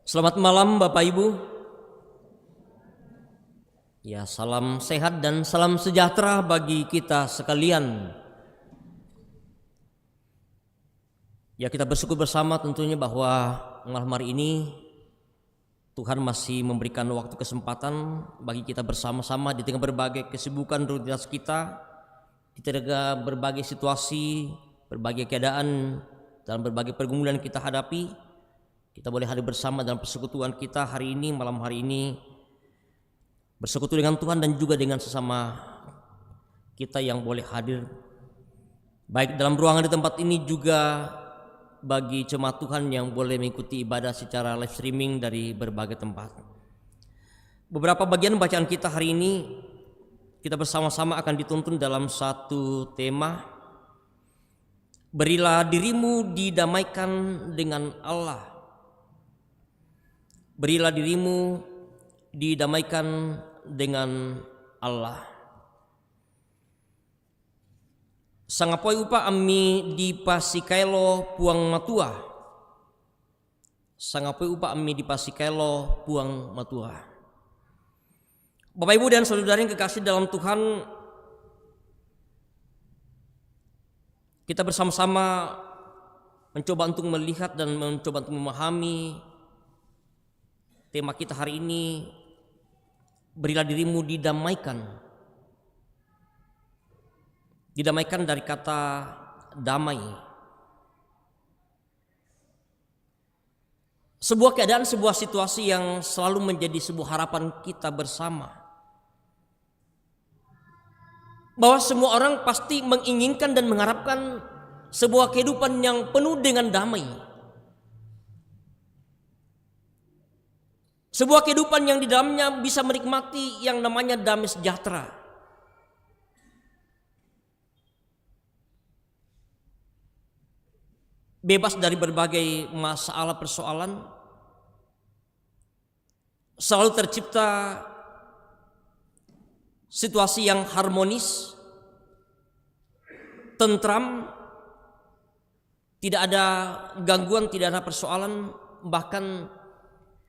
Selamat malam Bapak Ibu. Ya, salam sehat dan salam sejahtera bagi kita sekalian. Ya, kita bersyukur bersama tentunya bahwa malam hari ini Tuhan masih memberikan waktu kesempatan bagi kita bersama-sama di tengah berbagai kesibukan rutinitas kita, di tengah berbagai situasi, berbagai keadaan, dalam berbagai pergumulan kita hadapi. Kita boleh hadir bersama dalam persekutuan kita hari ini, malam hari ini, bersekutu dengan Tuhan dan juga dengan sesama kita yang boleh hadir baik dalam ruangan di tempat ini, juga bagi jemaat Tuhan yang boleh mengikuti ibadah secara live streaming dari berbagai tempat. Beberapa bagian bacaan kita hari ini kita bersama-sama akan dituntun dalam satu tema, berilah dirimu didamaikan dengan Allah. Berilah dirimu didamaikan dengan Allah. Sangapoi upa ami dipasikailo puang matua. Sangapoi upa ami dipasikailo puang matua. Bapak Ibu dan saudara yang kekasih dalam Tuhan, kita bersama-sama mencoba untuk melihat dan mencoba untuk memahami tema kita hari ini, berilah dirimu didamaikan. Didamaikan dari kata damai. Sebuah keadaan, sebuah situasi yang selalu menjadi sebuah harapan kita bersama. Bahwa semua orang pasti menginginkan dan mengharapkan sebuah kehidupan yang penuh dengan damai. Sebuah kehidupan yang di dalamnya bisa menikmati yang namanya damai sejahtera. Bebas dari berbagai masalah persoalan. Selalu tercipta situasi yang harmonis, tentram, tidak ada gangguan, tidak ada persoalan, bahkan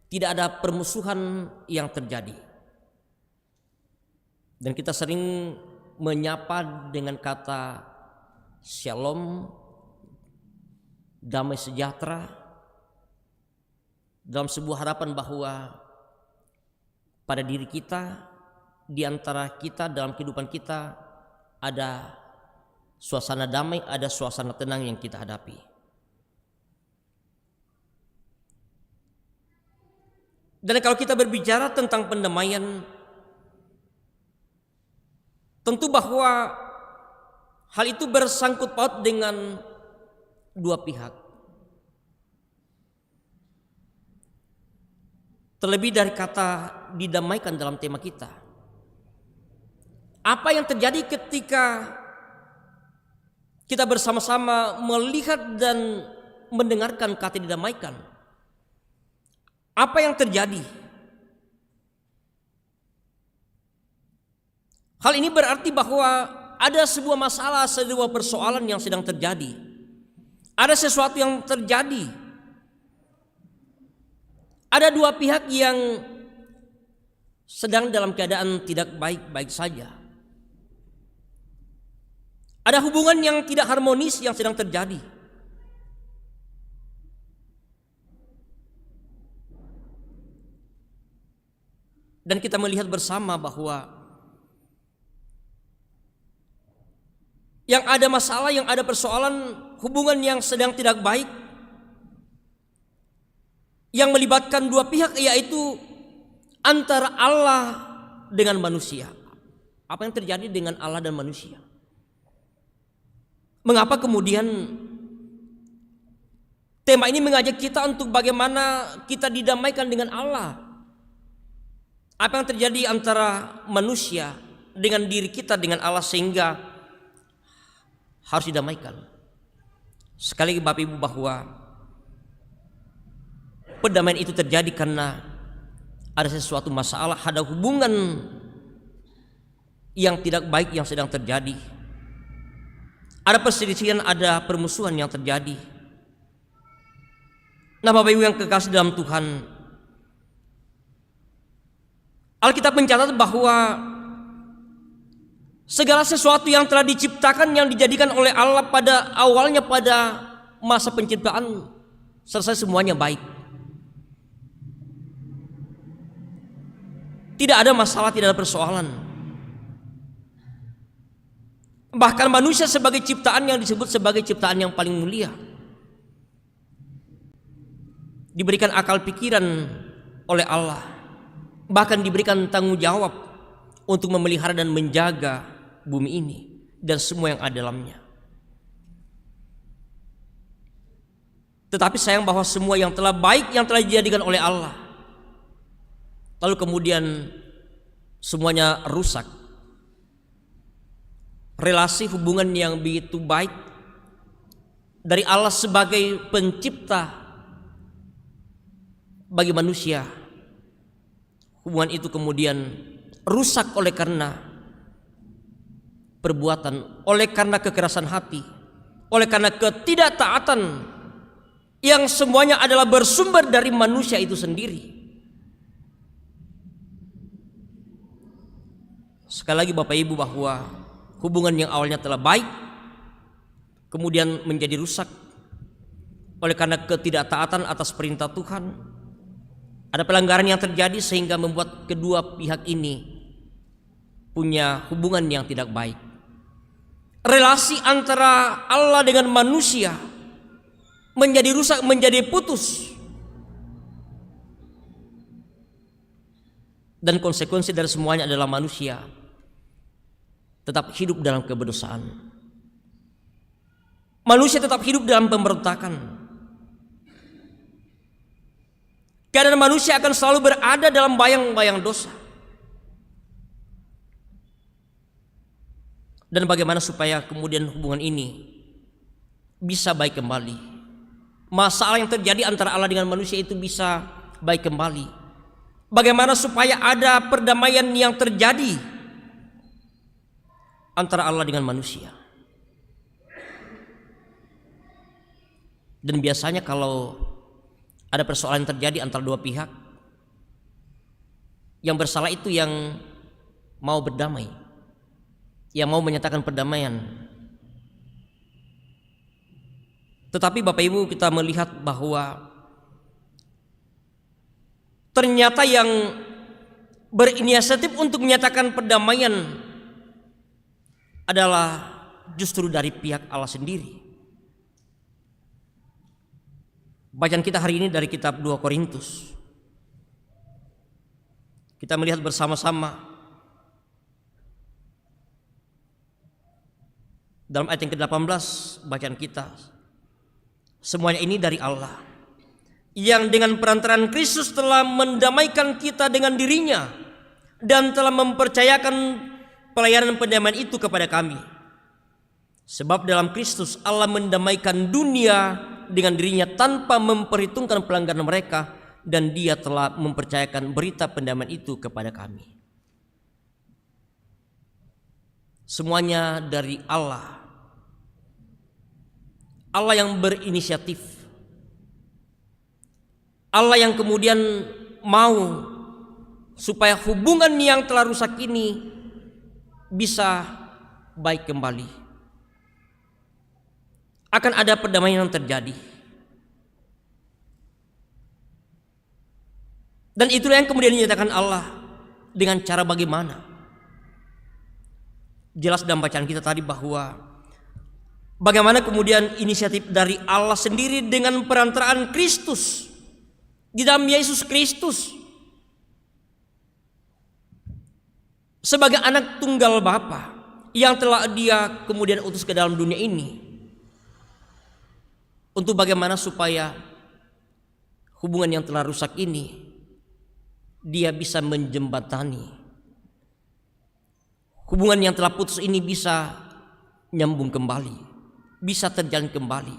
tidak ada permusuhan yang terjadi. Dan kita sering menyapa dengan kata shalom, damai sejahtera, dalam sebuah harapan bahwa pada diri kita di antara kita dalam kehidupan kita ada suasana damai, ada suasana tenang yang kita hadapi. Dan kalau kita berbicara tentang pendamaian, tentu bahwa hal itu bersangkut paut dengan dua pihak. Terlebih dari kata didamaikan dalam tema kita. Apa yang terjadi ketika kita bersama-sama melihat dan mendengarkan kata didamaikan? Apa yang terjadi? Hal ini berarti bahwa ada sebuah masalah, sebuah persoalan yang sedang terjadi. Ada sesuatu yang terjadi. Ada dua pihak yang sedang dalam keadaan tidak baik-baik saja. Ada hubungan yang tidak harmonis yang sedang terjadi. Dan kita melihat bersama bahwa yang ada masalah, yang ada persoalan, hubungan yang sedang tidak baik, yang melibatkan dua pihak, yaitu antara Allah dengan manusia. Apa yang terjadi dengan Allah dan manusia? Mengapa kemudian tema ini mengajak kita untuk bagaimana kita didamaikan dengan Allah? Apa yang terjadi antara manusia dengan diri kita, dengan Allah, sehingga harus didamaikan? Sekali lagi Bapak Ibu, bahwa perdamaian itu terjadi karena ada sesuatu masalah, ada hubungan yang tidak baik yang sedang terjadi. Ada perselisihan, ada permusuhan yang terjadi. Nah Bapak Ibu yang kekasih dalam Tuhan, Alkitab mencatat bahwa segala sesuatu yang telah diciptakan, yang dijadikan oleh Allah pada awalnya, pada masa penciptaan, selesai semuanya baik. Tidak ada masalah, tidak ada persoalan. Bahkan manusia sebagai ciptaan yang disebut sebagai ciptaan yang paling mulia, diberikan akal pikiran oleh Allah, bahkan diberikan tanggung jawab untuk memelihara dan menjaga bumi ini dan semua yang ada dalamnya. Tetapi sayang bahwa semua yang telah baik, yang telah dijadikan oleh Allah, lalu kemudian semuanya rusak. Relasi hubungan yang begitu baik dari Allah sebagai pencipta bagi manusia, hubungan itu kemudian rusak oleh karena perbuatan, oleh karena kekerasan hati, oleh karena ketidaktaatan yang semuanya adalah bersumber dari manusia itu sendiri. Sekali lagi Bapak Ibu, bahwa hubungan yang awalnya telah baik kemudian menjadi rusak oleh karena ketidaktaatan atas perintah Tuhan. Ada pelanggaran yang terjadi sehingga membuat kedua pihak ini punya hubungan yang tidak baik. Relasi antara Allah dengan manusia menjadi rusak, menjadi putus. Dan konsekuensi dari semuanya adalah manusia tetap hidup dalam keberdosaan. Manusia tetap hidup dalam pemberontakan. Keadaan manusia akan selalu berada dalam bayang-bayang dosa. Dan bagaimana supaya kemudian hubungan ini bisa baik kembali? Masalah yang terjadi antara Allah dengan manusia itu bisa baik kembali. Bagaimana supaya ada perdamaian yang terjadi antara Allah dengan manusia? Dan biasanya kalau ada persoalan yang terjadi antara dua pihak, yang bersalah itu yang mau berdamai, yang mau menyatakan perdamaian. Tetapi Bapak Ibu, kita melihat bahwa ternyata yang berinisiatif untuk menyatakan perdamaian adalah justru dari pihak Allah sendiri. Bacaan kita hari ini dari kitab 2 Korintus. Kita melihat bersama-sama dalam ayat yang ke-18 bacaan kita. Semuanya ini dari Allah, yang dengan perantaraan Kristus telah mendamaikan kita dengan dirinya dan telah mempercayakan pelayanan pendamaian itu kepada kami. Sebab dalam Kristus Allah mendamaikan dunia dengan dirinya tanpa memperhitungkan pelanggaran mereka, dan Dia telah mempercayakan berita pendamaian itu kepada kami. Semuanya dari Allah. Allah yang berinisiatif. Allah yang kemudian mau supaya hubungan yang telah rusak ini bisa baik kembali. Akan ada perdamaian yang terjadi. Dan itulah yang kemudian dinyatakan Allah dengan cara bagaimana? Jelas dalam bacaan kita tadi bahwa bagaimana kemudian inisiatif dari Allah sendiri dengan perantaraan Kristus di dalam Yesus Kristus sebagai anak tunggal Bapa yang telah Dia kemudian utus ke dalam dunia ini untuk bagaimana supaya hubungan yang telah rusak ini Dia bisa menjembatani. Hubungan yang telah putus ini bisa nyambung kembali, bisa terjalin kembali.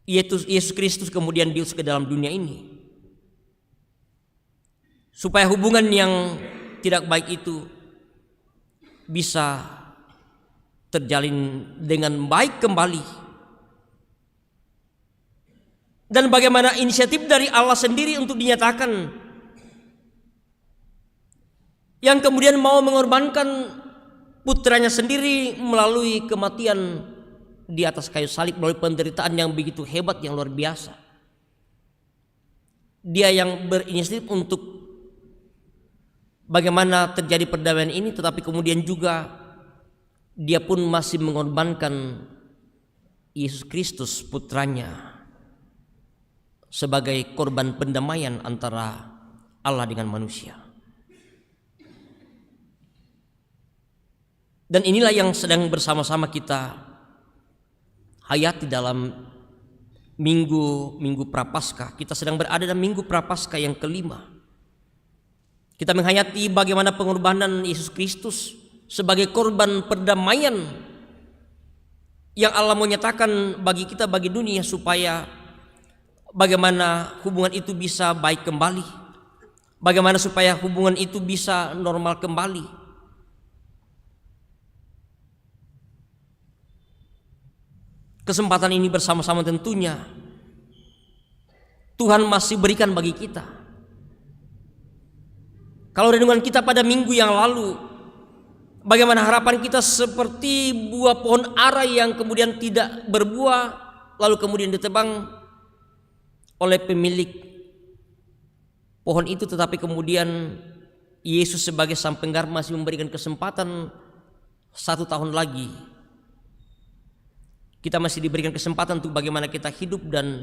Yesus Kristus kemudian diutus ke dalam dunia ini supaya hubungan yang tidak baik itu bisa terjalin dengan baik kembali. Dan bagaimana inisiatif dari Allah sendiri untuk dinyatakan, yang kemudian mau mengorbankan putranya sendiri melalui kematian di atas kayu salib, melalui penderitaan yang begitu hebat, yang luar biasa. Dia yang berinisiatif untuk bagaimana terjadi perdamaian ini, tetapi kemudian juga Dia pun masih mengorbankan Yesus Kristus putranya sebagai korban pendamaian antara Allah dengan manusia. Dan inilah yang sedang bersama-sama kita hayati dalam minggu Prapaskah. Kita sedang berada dalam minggu Prapaskah yang kelima. Kita menghayati bagaimana pengorbanan Yesus Kristus sebagai korban perdamaian yang Allah mau nyatakan bagi kita, bagi dunia, supaya bagaimana hubungan itu bisa baik kembali, bagaimana supaya hubungan itu bisa normal kembali. Kesempatan ini bersama-sama tentunya Tuhan masih berikan bagi kita. Kalau renungan kita pada minggu yang lalu, bagaimana harapan kita seperti buah pohon ara yang kemudian tidak berbuah, lalu kemudian ditebang oleh pemilik pohon itu, tetapi kemudian Yesus sebagai sang penggarap masih memberikan kesempatan 1 tahun lagi. Kita masih diberikan kesempatan untuk bagaimana kita hidup dan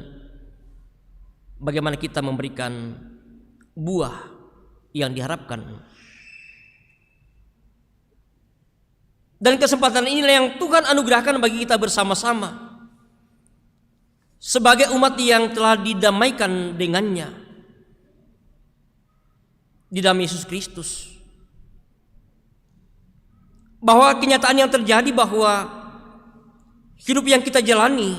bagaimana kita memberikan buah yang diharapkan. Dan kesempatan inilah yang Tuhan anugerahkan bagi kita bersama-sama sebagai umat yang telah didamaikan dengannya di dalam Yesus Kristus. Bahwa kenyataan yang terjadi bahwa hidup yang kita jalani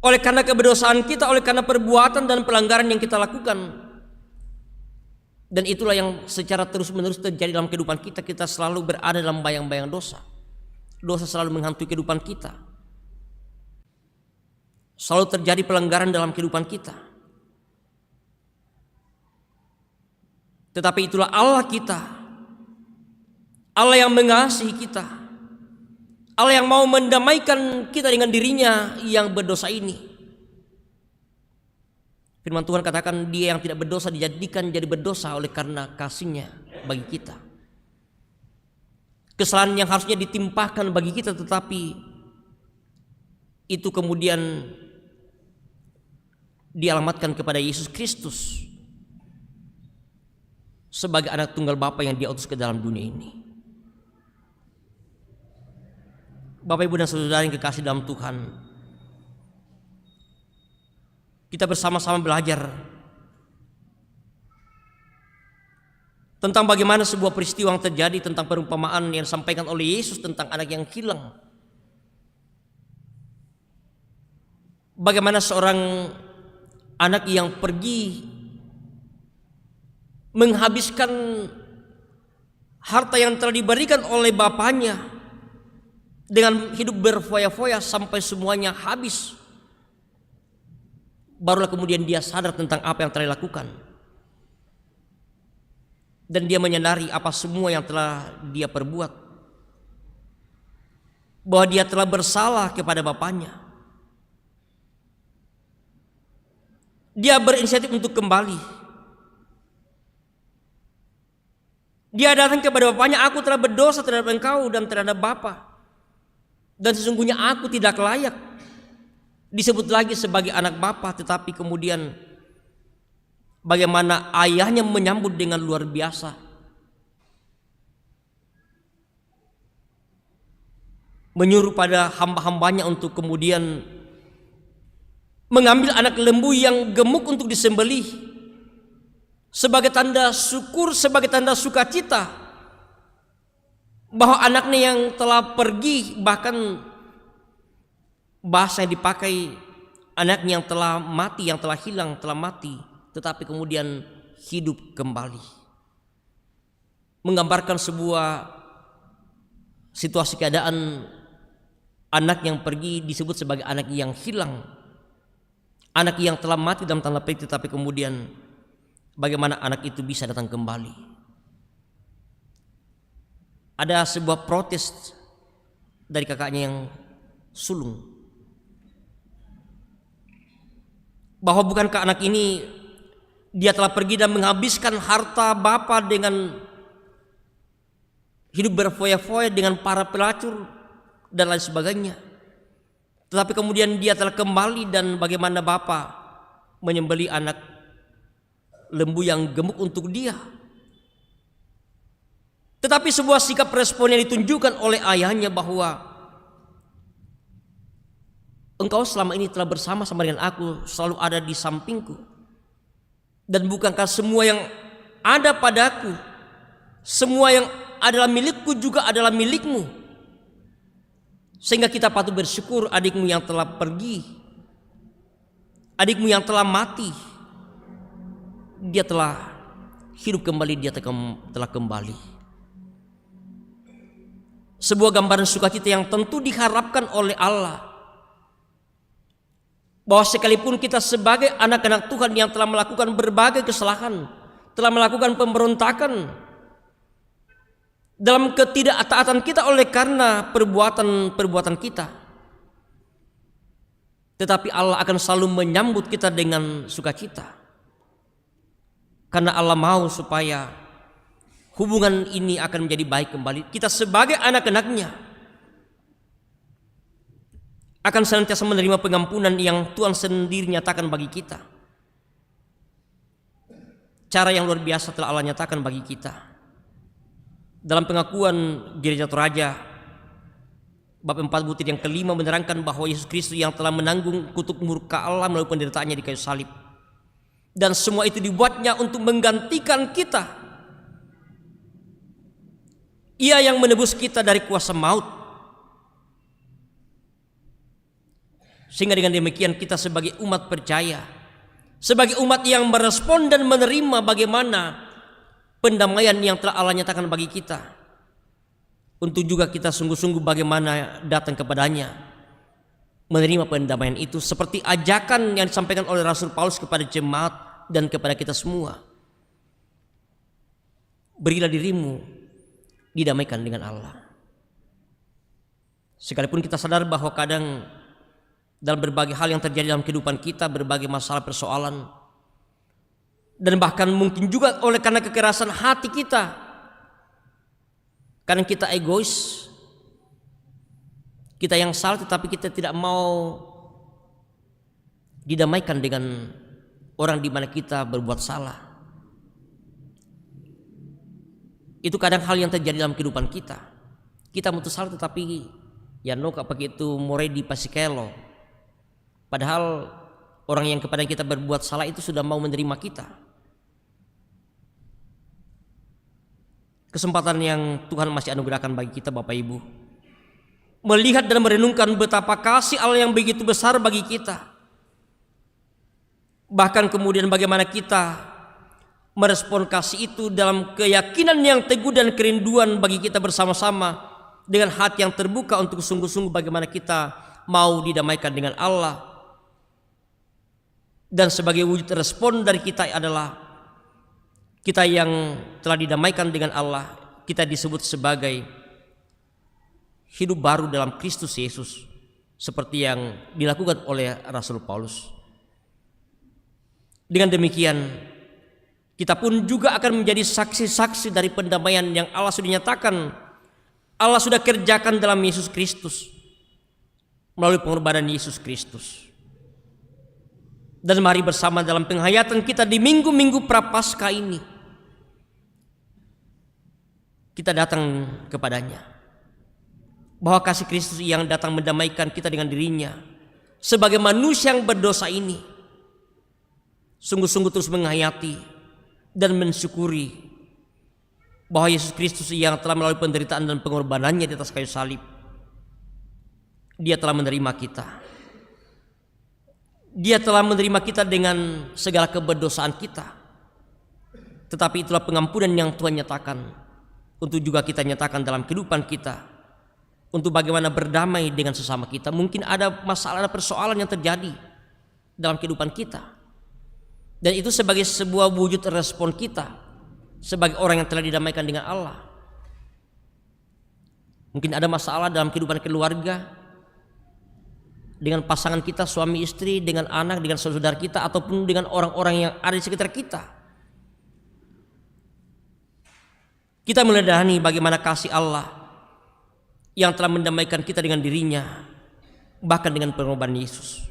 oleh karena keberdosaan kita, oleh karena perbuatan dan pelanggaran yang kita lakukan, dan itulah yang secara terus-menerus terjadi dalam kehidupan kita. Kita selalu berada dalam bayang-bayang dosa. Dosa selalu menghantui kehidupan kita. Selalu terjadi pelanggaran dalam kehidupan kita. Tetapi itulah Allah kita, Allah yang mengasihi kita, Allah yang mau mendamaikan kita dengan dirinya yang berdosa ini, Firman Tuhan katakan dia yang tidak berdosa dijadikan jadi berdosa oleh karena kasih-Nya bagi kita. Kesalahan yang harusnya ditimpahkan bagi kita, tetapi itu kemudian dialamatkan kepada Yesus Kristus sebagai anak tunggal Bapa yang Dia utus ke dalam dunia ini. Bapak, Ibu, dan saudara yang kekasih dalam Tuhan, kita bersama-sama belajar tentang bagaimana sebuah peristiwa yang terjadi, tentang perumpamaan yang disampaikan oleh Yesus tentang anak yang hilang. Bagaimana seorang anak yang pergi menghabiskan harta yang telah diberikan oleh bapaknya dengan hidup berfoya-foya sampai semuanya habis. Barulah kemudian dia sadar tentang apa yang telah dilakukan. Dan dia menyadari apa semua yang telah dia perbuat. Bahwa dia telah bersalah kepada bapaknya. Dia berinisiatif untuk kembali. Dia datang kepada bapaknya, aku telah berdosa terhadap engkau dan terhadap Bapa. Dan sesungguhnya aku tidak layak disebut lagi sebagai anak Bapa. Tetapi kemudian bagaimana ayahnya menyambut dengan luar biasa. Menyuruh pada hamba-hambanya untuk kemudian mengambil anak lembu yang gemuk untuk disembelih sebagai tanda syukur, sebagai tanda sukacita bahwa anaknya yang telah pergi, bahkan bahasa yang dipakai anaknya yang telah mati, yang telah hilang, telah mati, tetapi kemudian hidup kembali. Menggambarkan sebuah situasi keadaan anak yang pergi disebut sebagai anak yang hilang, anak yang telah mati dalam tanda petik, tetapi kemudian bagaimana anak itu bisa datang kembali. Ada sebuah protes dari kakaknya yang sulung, bahwa bukankah anak ini dia telah pergi dan menghabiskan harta bapa dengan hidup berfoya-foya dengan para pelacur dan lain sebagainya. Tetapi kemudian dia telah kembali, dan bagaimana bapa menyembelih anak lembu yang gemuk untuk dia. Tetapi sebuah sikap respon yang ditunjukkan oleh ayahnya bahwa engkau selama ini telah bersama-sama dengan aku, selalu ada di sampingku. Dan bukankah semua yang ada padaku, semua yang adalah milikku juga adalah milikmu? Sehingga kita patut bersyukur adikmu yang telah pergi, adikmu yang telah mati, dia telah hidup kembali, dia telah kembali. Sebuah gambaran sukacita yang tentu diharapkan oleh Allah, bahwa sekalipun kita sebagai anak-anak Tuhan yang telah melakukan berbagai kesalahan, telah melakukan pemberontakan dalam ketidaktaatan kita oleh karena perbuatan kita, tetapi Allah akan selalu menyambut kita dengan sukacita, karena Allah mau supaya hubungan ini akan menjadi baik kembali. Kita sebagai anak-anaknya akan senantiasa menerima pengampunan yang Tuhan sendiri nyatakan bagi kita. Cara yang luar biasa telah Allah nyatakan bagi kita. Dalam pengakuan Gereja Toraja bab 4 butir yang kelima menerangkan bahwa Yesus Kristus yang telah menanggung kutuk murka Allah melalui penderitaannya di kayu salib, dan semua itu dibuatnya untuk menggantikan kita. Ia yang menebus kita dari kuasa maut. Sehingga dengan demikian kita sebagai umat percaya, sebagai umat yang merespon dan menerima bagaimana pendamaian yang telah Allah nyatakan bagi kita, untuk juga kita sungguh-sungguh bagaimana datang kepadanya, menerima pendamaian itu seperti ajakan yang disampaikan oleh Rasul Paulus kepada jemaat dan kepada kita semua. Berilah dirimu didamaikan dengan Allah. Sekalipun kita sadar bahwa kadang dalam berbagai hal yang terjadi dalam kehidupan kita, berbagai masalah persoalan, Dan bahkan mungkin juga oleh karena kekerasan hati kita, karena kita egois, kita yang salah, tetapi kita tidak mau didamaikan dengan orang di mana kita berbuat salah. Itu kadang hal yang terjadi dalam kehidupan kita. Kita mutus salah tetapi ya noka begitu more di pasikelo. Padahal orang yang kepada kita berbuat salah itu sudah mau menerima kita. Kesempatan yang Tuhan masih anugerahkan bagi kita Bapak Ibu, melihat dan merenungkan betapa kasih Allah yang begitu besar bagi kita. Bahkan kemudian bagaimana kita merespon kasih itu dalam keyakinan yang teguh dan kerinduan bagi kita bersama-sama, dengan hati yang terbuka untuk sungguh-sungguh bagaimana kita mau didamaikan dengan Allah. Dan sebagai wujud respon dari kita adalah kita yang telah didamaikan dengan Allah, kita disebut sebagai hidup baru dalam Kristus Yesus, seperti yang dilakukan oleh Rasul Paulus. Dengan demikian kita pun juga akan menjadi saksi-saksi dari pendamaian yang Allah sudah nyatakan, Allah sudah kerjakan dalam Yesus Kristus melalui pengorbanan Yesus Kristus. Dan mari bersama dalam penghayatan kita di minggu-minggu Prapaskah ini, kita datang kepadanya, bahwa kasih Kristus yang datang mendamaikan kita dengan dirinya sebagai manusia yang berdosa ini, sungguh-sungguh terus menghayati dan mensyukuri bahwa Yesus Kristus yang telah melalui penderitaan dan pengorbanannya di atas kayu salib, Dia telah menerima kita. Dia telah menerima kita dengan segala keberdosaan kita. Tetapi itulah pengampunan yang Tuhan nyatakan untuk juga kita nyatakan dalam kehidupan kita, untuk bagaimana berdamai dengan sesama kita. Mungkin ada masalah, ada persoalan yang terjadi dalam kehidupan kita, dan itu sebagai sebuah wujud respon kita sebagai orang yang telah didamaikan dengan Allah. Mungkin ada masalah dalam kehidupan keluarga, dengan pasangan kita, suami istri, dengan anak, dengan saudara kita, ataupun dengan orang-orang yang ada di sekitar kita. Kita meneladani bagaimana kasih Allah yang telah mendamaikan kita dengan dirinya, bahkan dengan pengorbanan Yesus.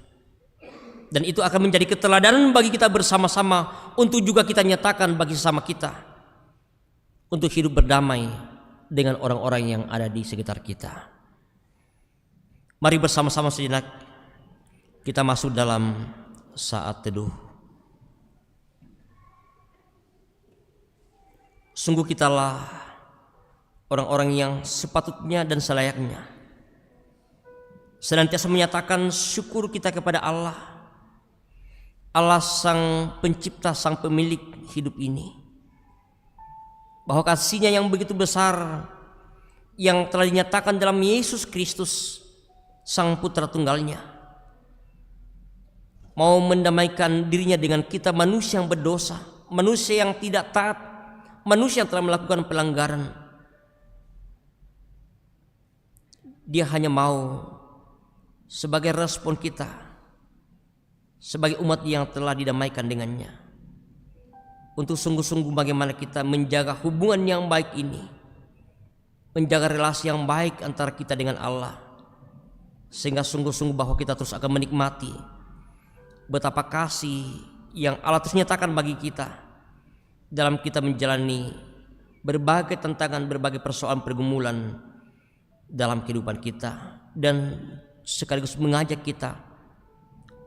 Dan itu akan menjadi keteladanan bagi kita bersama-sama untuk juga kita nyatakan bagi sesama kita, untuk hidup berdamai dengan orang-orang yang ada di sekitar kita. Mari bersama-sama sejenak kita masuk dalam saat teduh. Sungguh kitalah orang-orang yang sepatutnya dan selayaknya senantiasa menyatakan syukur kita kepada Allah, Allah sang pencipta, sang pemilik hidup ini, bahwa kasih-Nya yang begitu besar yang telah dinyatakan dalam Yesus Kristus, Sang Putra Tunggalnya, mau mendamaikan dirinya dengan kita, manusia yang berdosa, manusia yang tidak taat, manusia yang telah melakukan pelanggaran. Dia hanya mau sebagai respon kita, sebagai umat yang telah didamaikan dengannya, untuk sungguh-sungguh bagaimana kita menjaga hubungan yang baik ini, menjaga relasi yang baik antara kita dengan Allah, sehingga sungguh-sungguh bahwa kita terus akan menikmati betapa kasih yang Allah terus nyatakan bagi kita dalam kita menjalani berbagai tantangan, berbagai persoalan pergumulan dalam kehidupan kita, dan sekaligus mengajak kita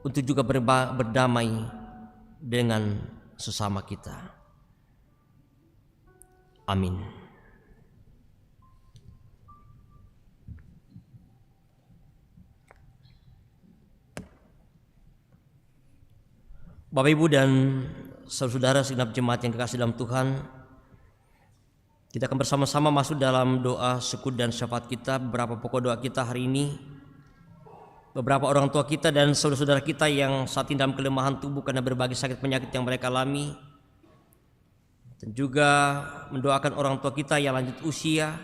untuk juga berdamai dengan sesama kita. Amin. Bapak Ibu dan saudara segenap jemaat yang kekasih dalam Tuhan, kita akan bersama-sama masuk dalam doa syukur dan syafaat kita. Beberapa pokok doa kita hari ini, beberapa orang tua kita dan saudara-saudara kita yang saat ini dalam kelemahan tubuh karena berbagai sakit penyakit yang mereka alami, dan juga mendoakan orang tua kita yang lanjut usia,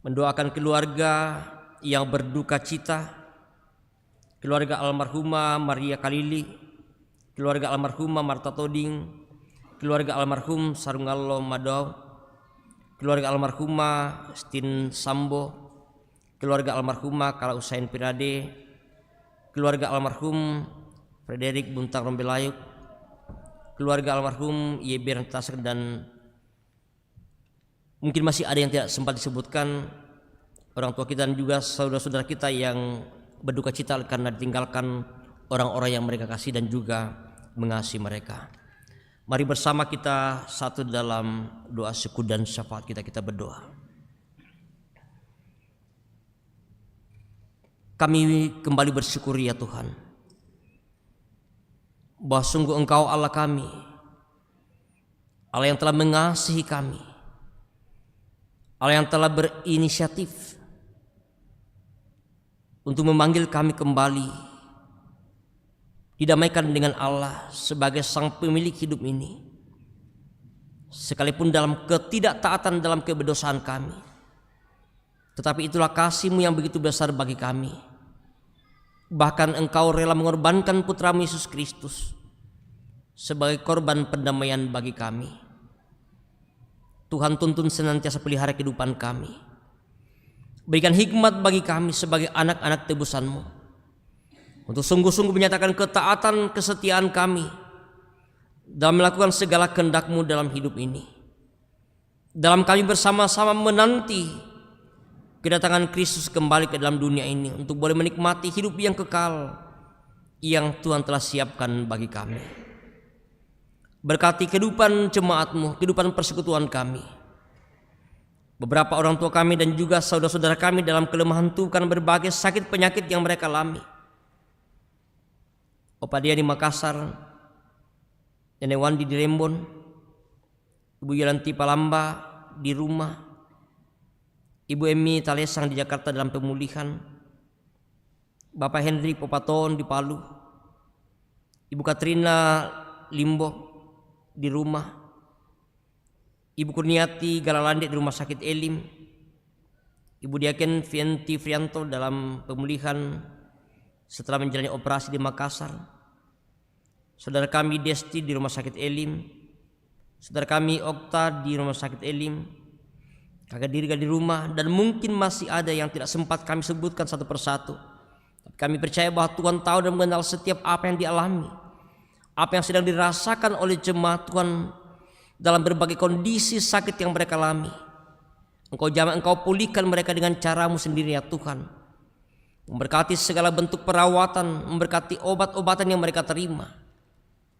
mendoakan keluarga yang berduka cita, keluarga almarhumah Maria Kalili, keluarga almarhumah Marta Toding, keluarga almarhum Sarungallo Madau, keluarga almarhumah Stin Sambo, keluarga almarhumah Kala Usain Pirade, keluarga almarhum Frederick Buntang Rombelayuk, keluarga almarhum Yeber Tasak, dan mungkin masih ada yang tidak sempat disebutkan, orang tua kita dan juga saudara-saudara kita yang berduka cita karena ditinggalkan orang-orang yang mereka kasih dan juga mengasihi mereka. Mari bersama kita satu dalam doa syukur dan syafaat kita berdoa. Kami kembali bersyukur ya Tuhan, bahwa sungguh Engkau Allah kami, Allah yang telah mengasihi kami, Allah yang telah berinisiatif untuk memanggil kami kembali, didamaikan dengan Allah sebagai sang pemilik hidup ini. Sekalipun dalam ketidaktaatan, dalam keberdosaan kami, tetapi itulah kasih-Mu yang begitu besar bagi kami. Bahkan Engkau rela mengorbankan Putra-Mu Yesus Kristus sebagai korban pendamaian bagi kami. Tuhan, tuntun senantiasa pelihara kehidupan kami. Berikan hikmat bagi kami sebagai anak-anak tebusan-Mu, untuk sungguh-sungguh menyatakan ketaatan kesetiaan kami dalam melakukan segala kehendak-Mu dalam hidup ini. Dalam kami bersama-sama menanti kedatangan Kristus kembali ke dalam dunia ini untuk boleh menikmati hidup yang kekal yang Tuhan telah siapkan bagi kami. Berkati kehidupan jemaat-Mu, kehidupan persekutuan kami. Beberapa orang tua kami dan juga saudara-saudara kami dalam kelemahan tubuh karena berbagai sakit penyakit yang mereka alami. Opa Dia di Makassar, Nenek Wandi di Rembon, Ibu Yolanti Palamba di rumah, Ibu Emi Talesang di Jakarta dalam pemulihan, Bapak Henry Popaton di Palu, Ibu Katrina Limbo di rumah, Ibu Kurniati Galalande di Rumah Sakit Elim, Ibu Diaken Vienti Frianto dalam pemulihan setelah menjalani operasi di Makassar, saudara kami Desti di Rumah Sakit Elim, saudara kami Okta di Rumah Sakit Elim, Kakak Dirga di rumah, dan mungkin masih ada yang tidak sempat kami sebutkan satu persatu. Kami percaya bahwa Tuhan tahu dan mengenal setiap apa yang dialami, apa yang sedang dirasakan oleh jemaat Tuhan dalam berbagai kondisi sakit yang mereka alami. Engkau jamah, Engkau pulihkan mereka dengan cara-Mu sendiri ya Tuhan. Memberkati segala bentuk perawatan, memberkati obat-obatan yang mereka terima,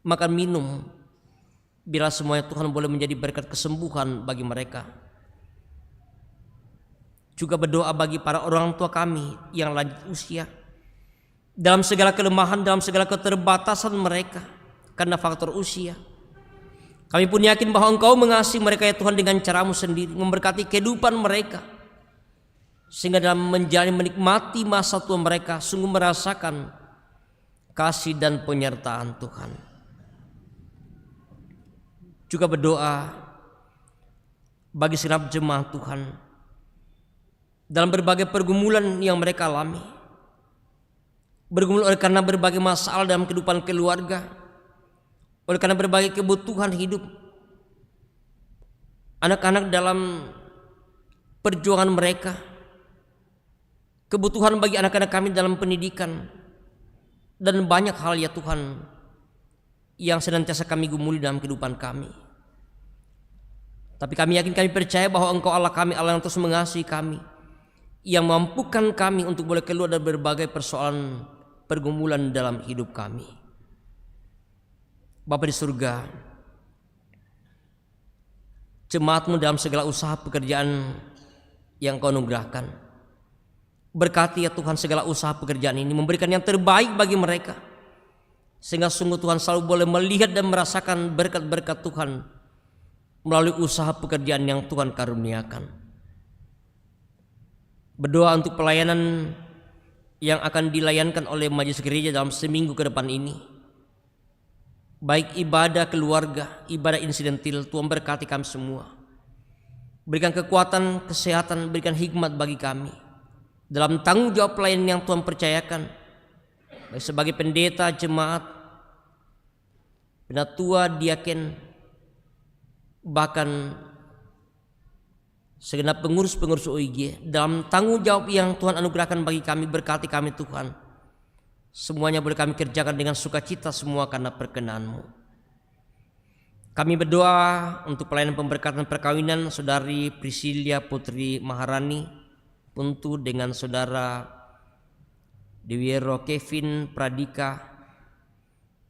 makan minum, bila semuanya Tuhan boleh menjadi berkat kesembuhan bagi mereka. Juga berdoa bagi para orang tua kami yang lanjut usia, dalam segala kelemahan, dalam segala keterbatasan mereka karena faktor usia. Kami pun yakin bahwa Engkau mengasihi mereka ya Tuhan dengan cara-Mu sendiri, memberkati kehidupan mereka, sehingga dalam menjalani menikmati masa tua mereka sungguh merasakan kasih dan penyertaan Tuhan. Juga berdoa bagi segenap jemaat Tuhan dalam berbagai pergumulan yang mereka alami, bergumul oleh karena berbagai masalah dalam kehidupan keluarga, oleh karena berbagai kebutuhan hidup, anak-anak dalam perjuangan mereka, kebutuhan bagi anak-anak kami dalam pendidikan, dan banyak hal ya Tuhan yang senantiasa kami gumuli dalam kehidupan kami. Tapi kami yakin, kami percaya bahwa Engkau Allah kami, Allah yang terus mengasihi kami, yang mampukan kami untuk boleh keluar dari berbagai persoalan pergumulan dalam hidup kami. Bapa di surga, jemaat-Mu dalam segala usaha pekerjaan yang Kau anugerahkan, berkati ya Tuhan segala usaha pekerjaan ini, memberikan yang terbaik bagi mereka, sehingga sungguh Tuhan selalu boleh melihat dan merasakan berkat-berkat Tuhan melalui usaha pekerjaan yang Tuhan karuniakan. Berdoa untuk pelayanan yang akan dilayankan oleh majelis gereja dalam seminggu ke depan ini, baik ibadah keluarga, ibadah insidentil. Tuhan berkati kami semua, berikan kekuatan, kesehatan, berikan hikmat bagi kami dalam tanggung jawab pelayanan yang Tuhan percayakan, baik sebagai pendeta, jemaat, penatua, diaken, bahkan segenap pengurus-pengurus OIG, dalam tanggung jawab yang Tuhan anugerahkan bagi kami, berkati kami Tuhan. Semuanya boleh kami kerjakan dengan sukacita semua karena perkenan-Mu. Kami berdoa untuk pelayanan pemberkatan perkawinan Saudari Priscilia Putri Maharani Puntu dengan Saudara Dewiero Kevin Pradika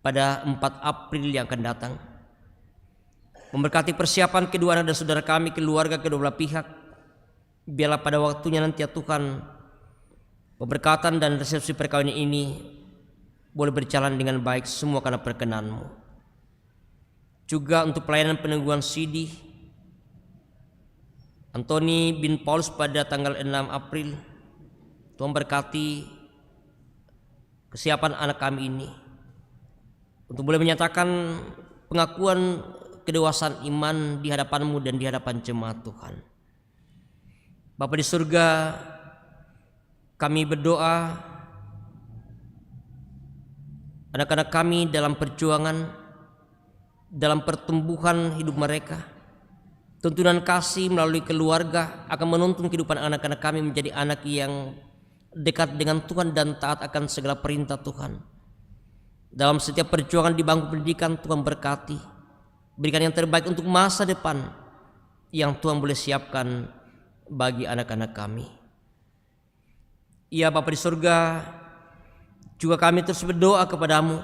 pada 4 April yang akan datang. Memberkati persiapan kedua anak dan saudara kami, keluarga kedua belah pihak. Biarlah pada waktunya nanti ya Tuhan, pemberkatan dan resepsi perkawinan ini boleh berjalan dengan baik semua karena perkenan-Mu. Juga untuk pelayanan penangguhan sidih Antoni bin Paulus pada tanggal 6 April, Tuhan berkati kesiapan anak kami ini untuk boleh menyatakan pengakuan kedewasaan iman di hadapan-Mu dan di hadapan jemaat Tuhan. Bapa di surga, kami berdoa anak-anak kami dalam perjuangan, dalam pertumbuhan hidup mereka, tuntunan kasih melalui keluarga akan menuntun kehidupan anak-anak kami menjadi anak yang dekat dengan Tuhan dan taat akan segala perintah Tuhan. Dalam setiap perjuangan di bangku pendidikan, Tuhan berkati, berikan yang terbaik untuk masa depan yang Tuhan boleh siapkan bagi anak-anak kami. Ya Bapa di surga, juga kami terus berdoa kepadamu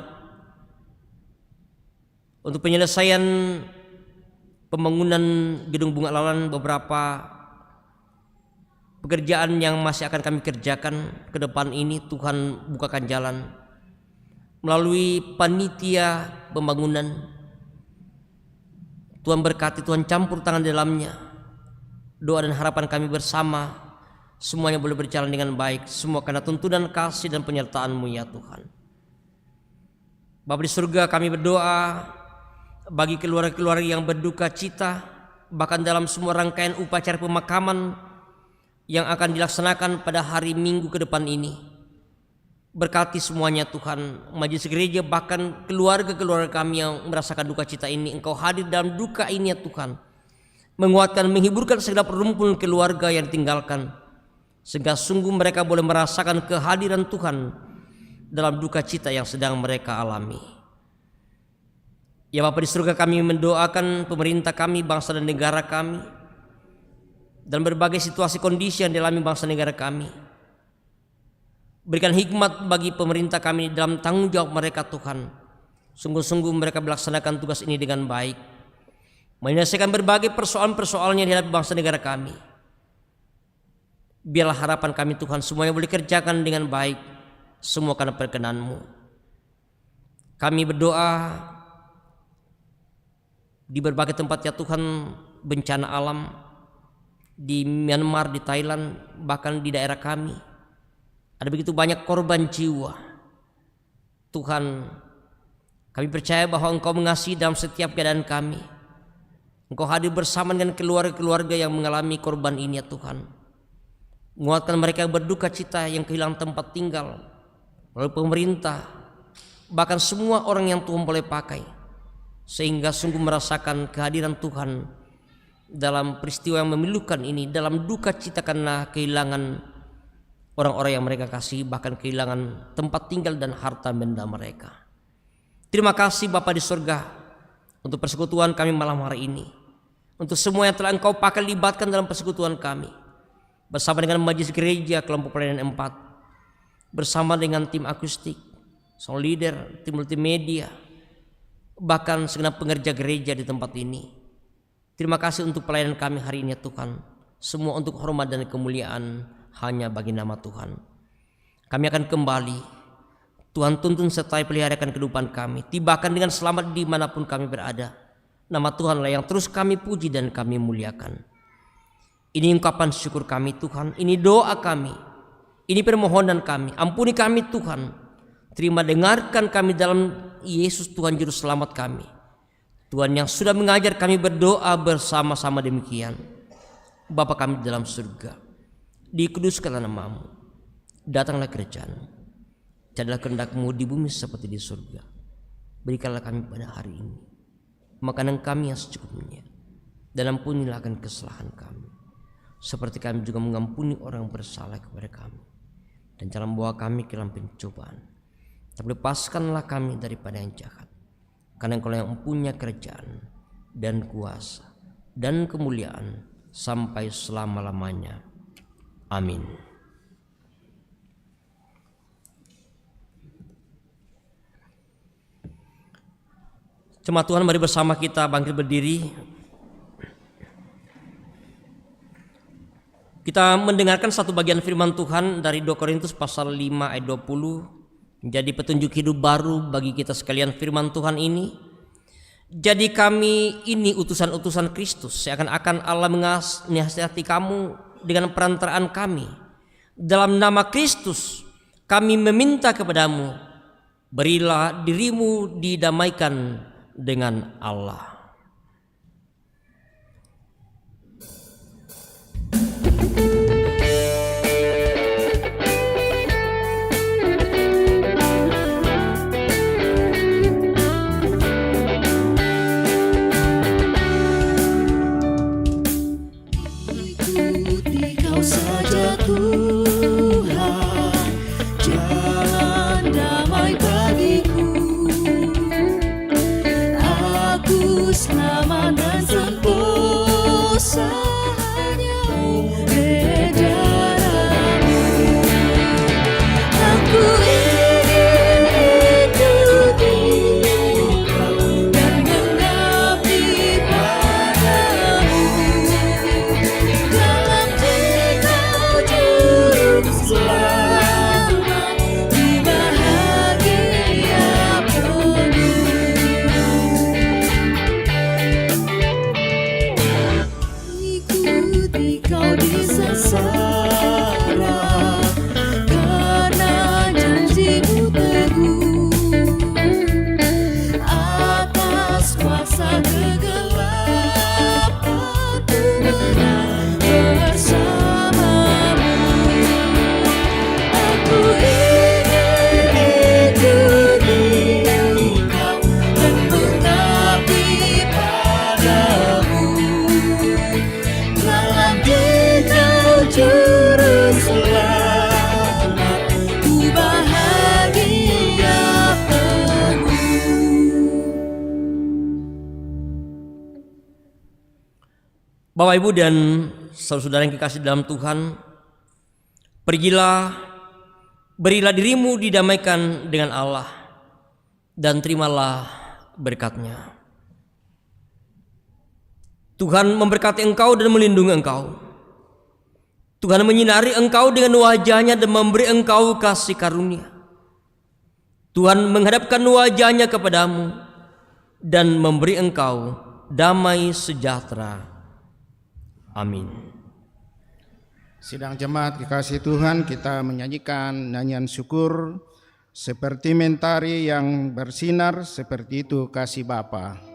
untuk penyelesaian pembangunan gedung Bunga Laulan, beberapa pekerjaan yang masih akan kami kerjakan ke depan ini. Tuhan bukakan jalan melalui panitia pembangunan. Tuhan berkati, Tuhan campur tangan dalamnya. Doa dan harapan kami bersama semuanya boleh berjalan dengan baik, semua karena tuntunan kasih dan penyertaan-Mu ya Tuhan. Bapa di surga, kami berdoa bagi keluarga-keluarga yang berduka cita, bahkan dalam semua rangkaian upacara pemakaman yang akan dilaksanakan pada hari Minggu ke depan ini. Berkati semuanya Tuhan, majelis gereja, bahkan keluarga-keluarga kami yang merasakan duka cita ini. Engkau hadir dalam duka ini ya Tuhan, menguatkan, menghiburkan segala perkumpulan keluarga yang ditinggalkan, sehingga sungguh mereka boleh merasakan kehadiran Tuhan dalam duka cita yang sedang mereka alami. Ya Bapa di surga, kami mendoakan pemerintah kami, bangsa dan negara kami, dalam berbagai situasi kondisi yang dialami bangsa negara kami. Berikan hikmat bagi pemerintah kami dalam tanggung jawab mereka Tuhan. Sungguh-sungguh mereka melaksanakan tugas ini dengan baik, menyelesaikan berbagai persoalan-persoalannya di hadapan bangsa negara kami. Biarlah harapan kami Tuhan, semuanya boleh kerjakan dengan baik, semua karena perkenan-Mu. Kami berdoa di berbagai tempat ya Tuhan, bencana alam di Myanmar, di Thailand, bahkan di daerah kami ada begitu banyak korban jiwa. Tuhan, kami percaya bahwa Engkau mengasihi dalam setiap keadaan kami. Engkau hadir bersama dengan keluarga-keluarga yang mengalami korban ini ya Tuhan. Menguatkan mereka yang berduka cita, yang kehilangan tempat tinggal, lalu pemerintah, bahkan semua orang yang Tuhan boleh pakai, sehingga sungguh merasakan kehadiran Tuhan dalam peristiwa yang memilukan ini, dalam duka cita karena kehilangan orang-orang yang mereka kasih, bahkan kehilangan tempat tinggal dan harta benda mereka. Terima kasih Bapa di surga untuk persekutuan kami malam hari ini, untuk semua yang telah Engkau pakai libatkan dalam persekutuan kami, bersama dengan majelis gereja kelompok pelayanan 4, bersama dengan tim akustik, sound leader, tim multimedia, bahkan segenap pengerja gereja di tempat ini. Terima kasih untuk pelayanan kami hari ini ya Tuhan. Semua untuk hormat dan kemuliaan hanya bagi nama Tuhan. Kami akan kembali. Tuhan tuntun sertai peliharakan kehidupan kami, tibakan dengan selamat dimanapun kami berada. Nama Tuhanlah yang terus kami puji dan kami muliakan. Ini ungkapan syukur kami Tuhan, ini doa kami, ini permohonan kami. Ampuni kami Tuhan, terima dengarkan kami dalam Yesus Tuhan Juru Selamat kami. Tuhan yang sudah mengajar kami berdoa bersama-sama demikian. Bapa kami di dalam surga, dikuduskanlah nama-Mu, datanglah kerajaan-Mu, jadilah kehendak-Mu di bumi seperti di surga. berikanlah kami pada hari ini makanan kami yang secukupnya, dan ampunilah akan kesalahan kami, seperti kami juga mengampuni orang bersalah kepada kami. Dan jangan bawa kami ke dalam pencobaan, tapi lepaskanlah kami daripada yang jahat. Karena Engkau yang mempunyai kerajaan dan kuasa dan kemuliaan sampai selama-lamanya. Amin. Jemaat Tuhan, mari bersama kita bangkit berdiri. Kita mendengarkan satu bagian firman Tuhan dari 2 Korintus pasal 5 ayat 20. Menjadi petunjuk hidup baru bagi kita sekalian firman Tuhan ini. Jadi kami ini utusan-utusan Kristus, seakan-akan Allah menasihati kamu dengan perantaraan kami. Dalam nama Kristus kami meminta kepadamu, berilah dirimu didamaikan dengan Allah. Bapak, Ibu, dan saudara-saudara yang dikasihi dalam Tuhan, pergilah, berilah dirimu didamaikan dengan Allah, dan terimalah berkat-Nya. Tuhan memberkati engkau dan melindungi engkau. Tuhan menyinari engkau dengan wajah-Nya dan memberi engkau kasih karunia. Tuhan menghadapkan wajah-Nya kepadamu dan memberi engkau damai sejahtera. Amin. Sidang jemaat kekasih Tuhan, kita menyanyikan nyanyian syukur seperti mentari yang bersinar, seperti itu kasih Bapa.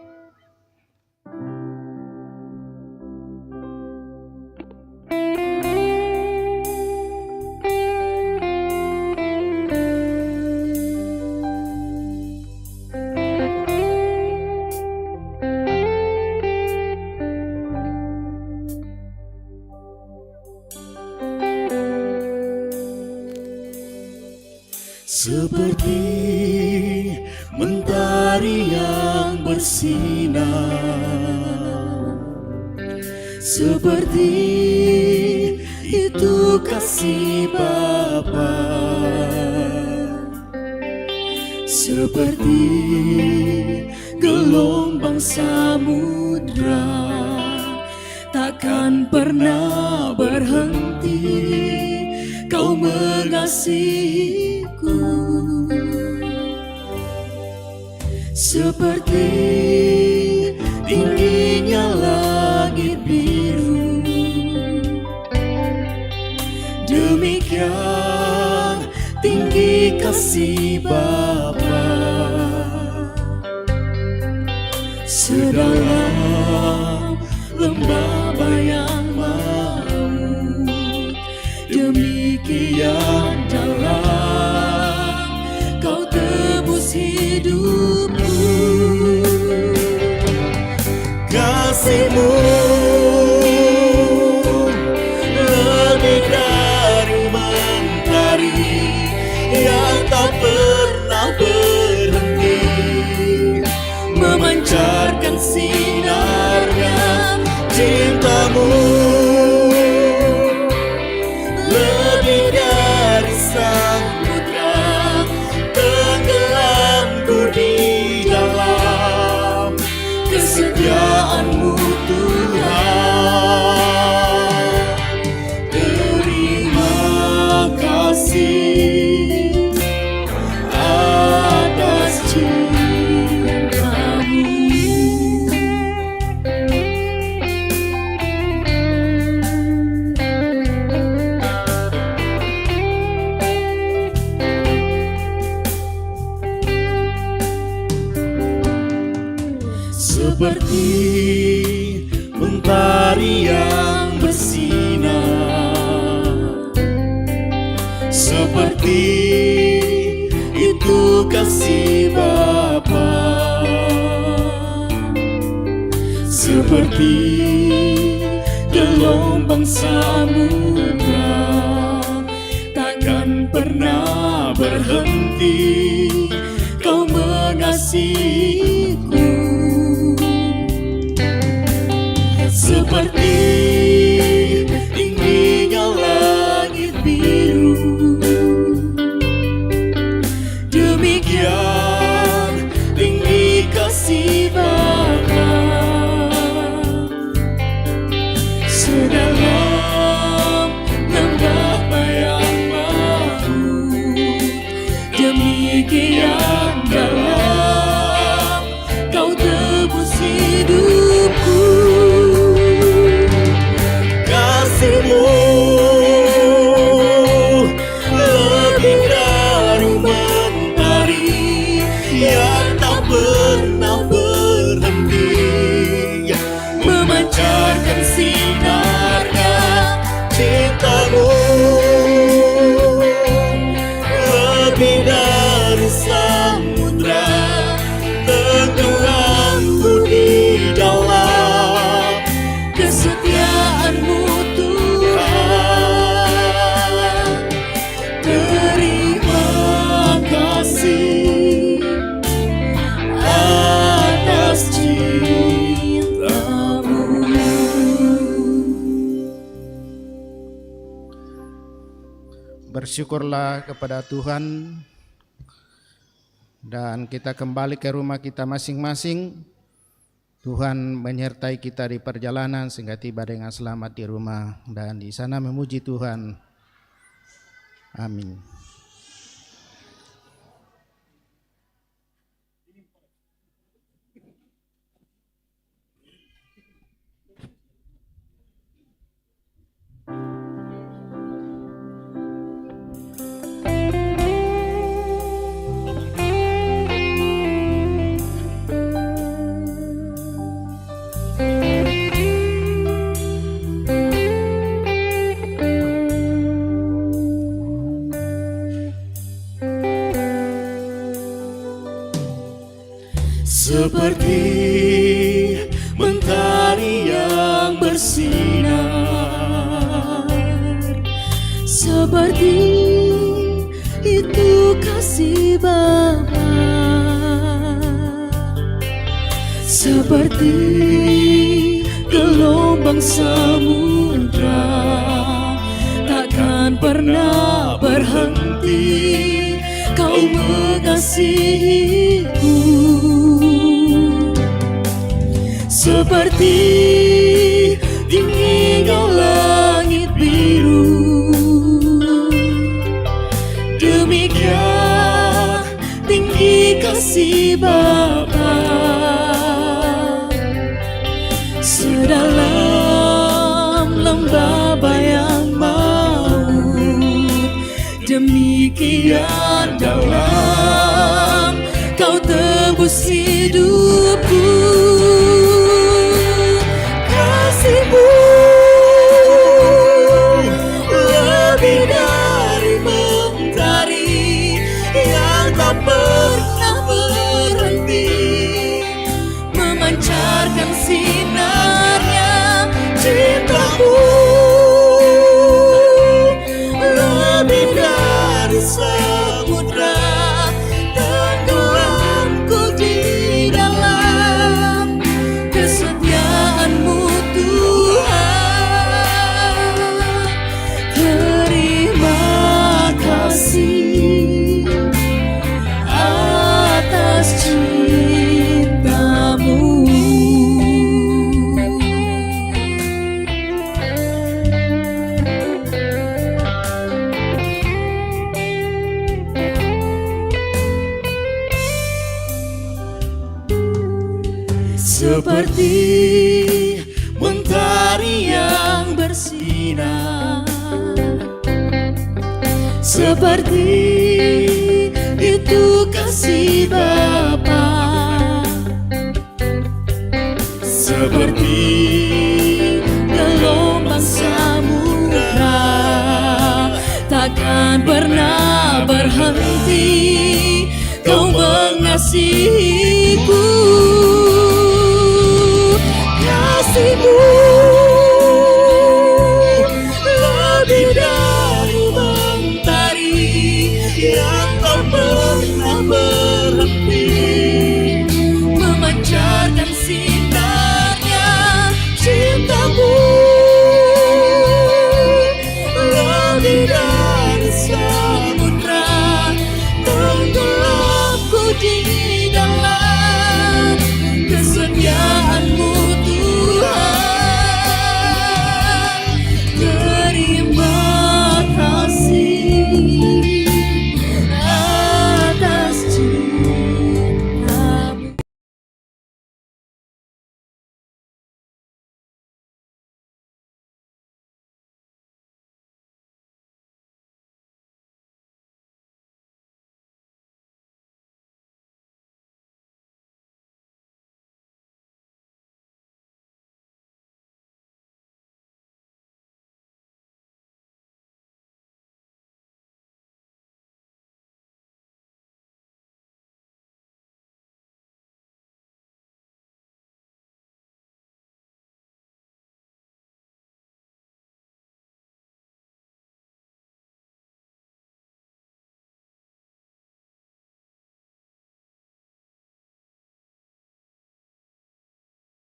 Seperti mentari yang bersinar, seperti itu kasih Bapa, seperti gelombang samudra takkan pernah berhenti kau mengasihiku, seperti tingginya langit biru, demikian tinggi kasih Bapa, sedalam lembah bayang maut, demikian dalam kau tebus hidupku. cintamu lebih dari samudra, tenggelamku di dalam kesetiaanmu Tuhan. Terima kasih atas cintamu. Seperti mentari yang bersinar, seperti itu kasih Bapa, seperti gelombang samudra, takkan pernah berhenti kau mengasihiku. Seperti tingginya langit biru, demikian tinggi kasih Bapa. Sedalam lembah bayang maut, demikian dalam kau tebus hidupku. Kasihmu lebih dari mentari yang tak pernah berhenti, memancarkan sinarnya. Cintamu lebih dari samudra, tenggelamku di dalam kesetiaanmu Tuhan. Terima kasih atas cintamu. Bersyukurlah kepada Tuhan, dan kita kembali ke rumah kita masing-masing. Tuhan menyertai kita di perjalanan sehingga tiba dengan selamat di rumah dan di sana memuji Tuhan. Amin. Seperti mentari yang bersinar, seperti itu kasih Bapa, seperti gelombang samudra, takkan pernah berhenti kau mengasihiku. Seperti tingginya langit biru, demikian tinggi kasih Bapa. Sedalam lembah bayang maut, demikian dalam kau tebus hidupku. Kasihmu lebih dari mentari yang tak pernah berhenti, memancarkan sinarnya. Cintamu lebih dari samudra, seperti mentari yang bersinar, seperti itu kasih Bapa, seperti gelombang samudra takkan pernah berhenti. Kau mengasihiku, kasih-Mu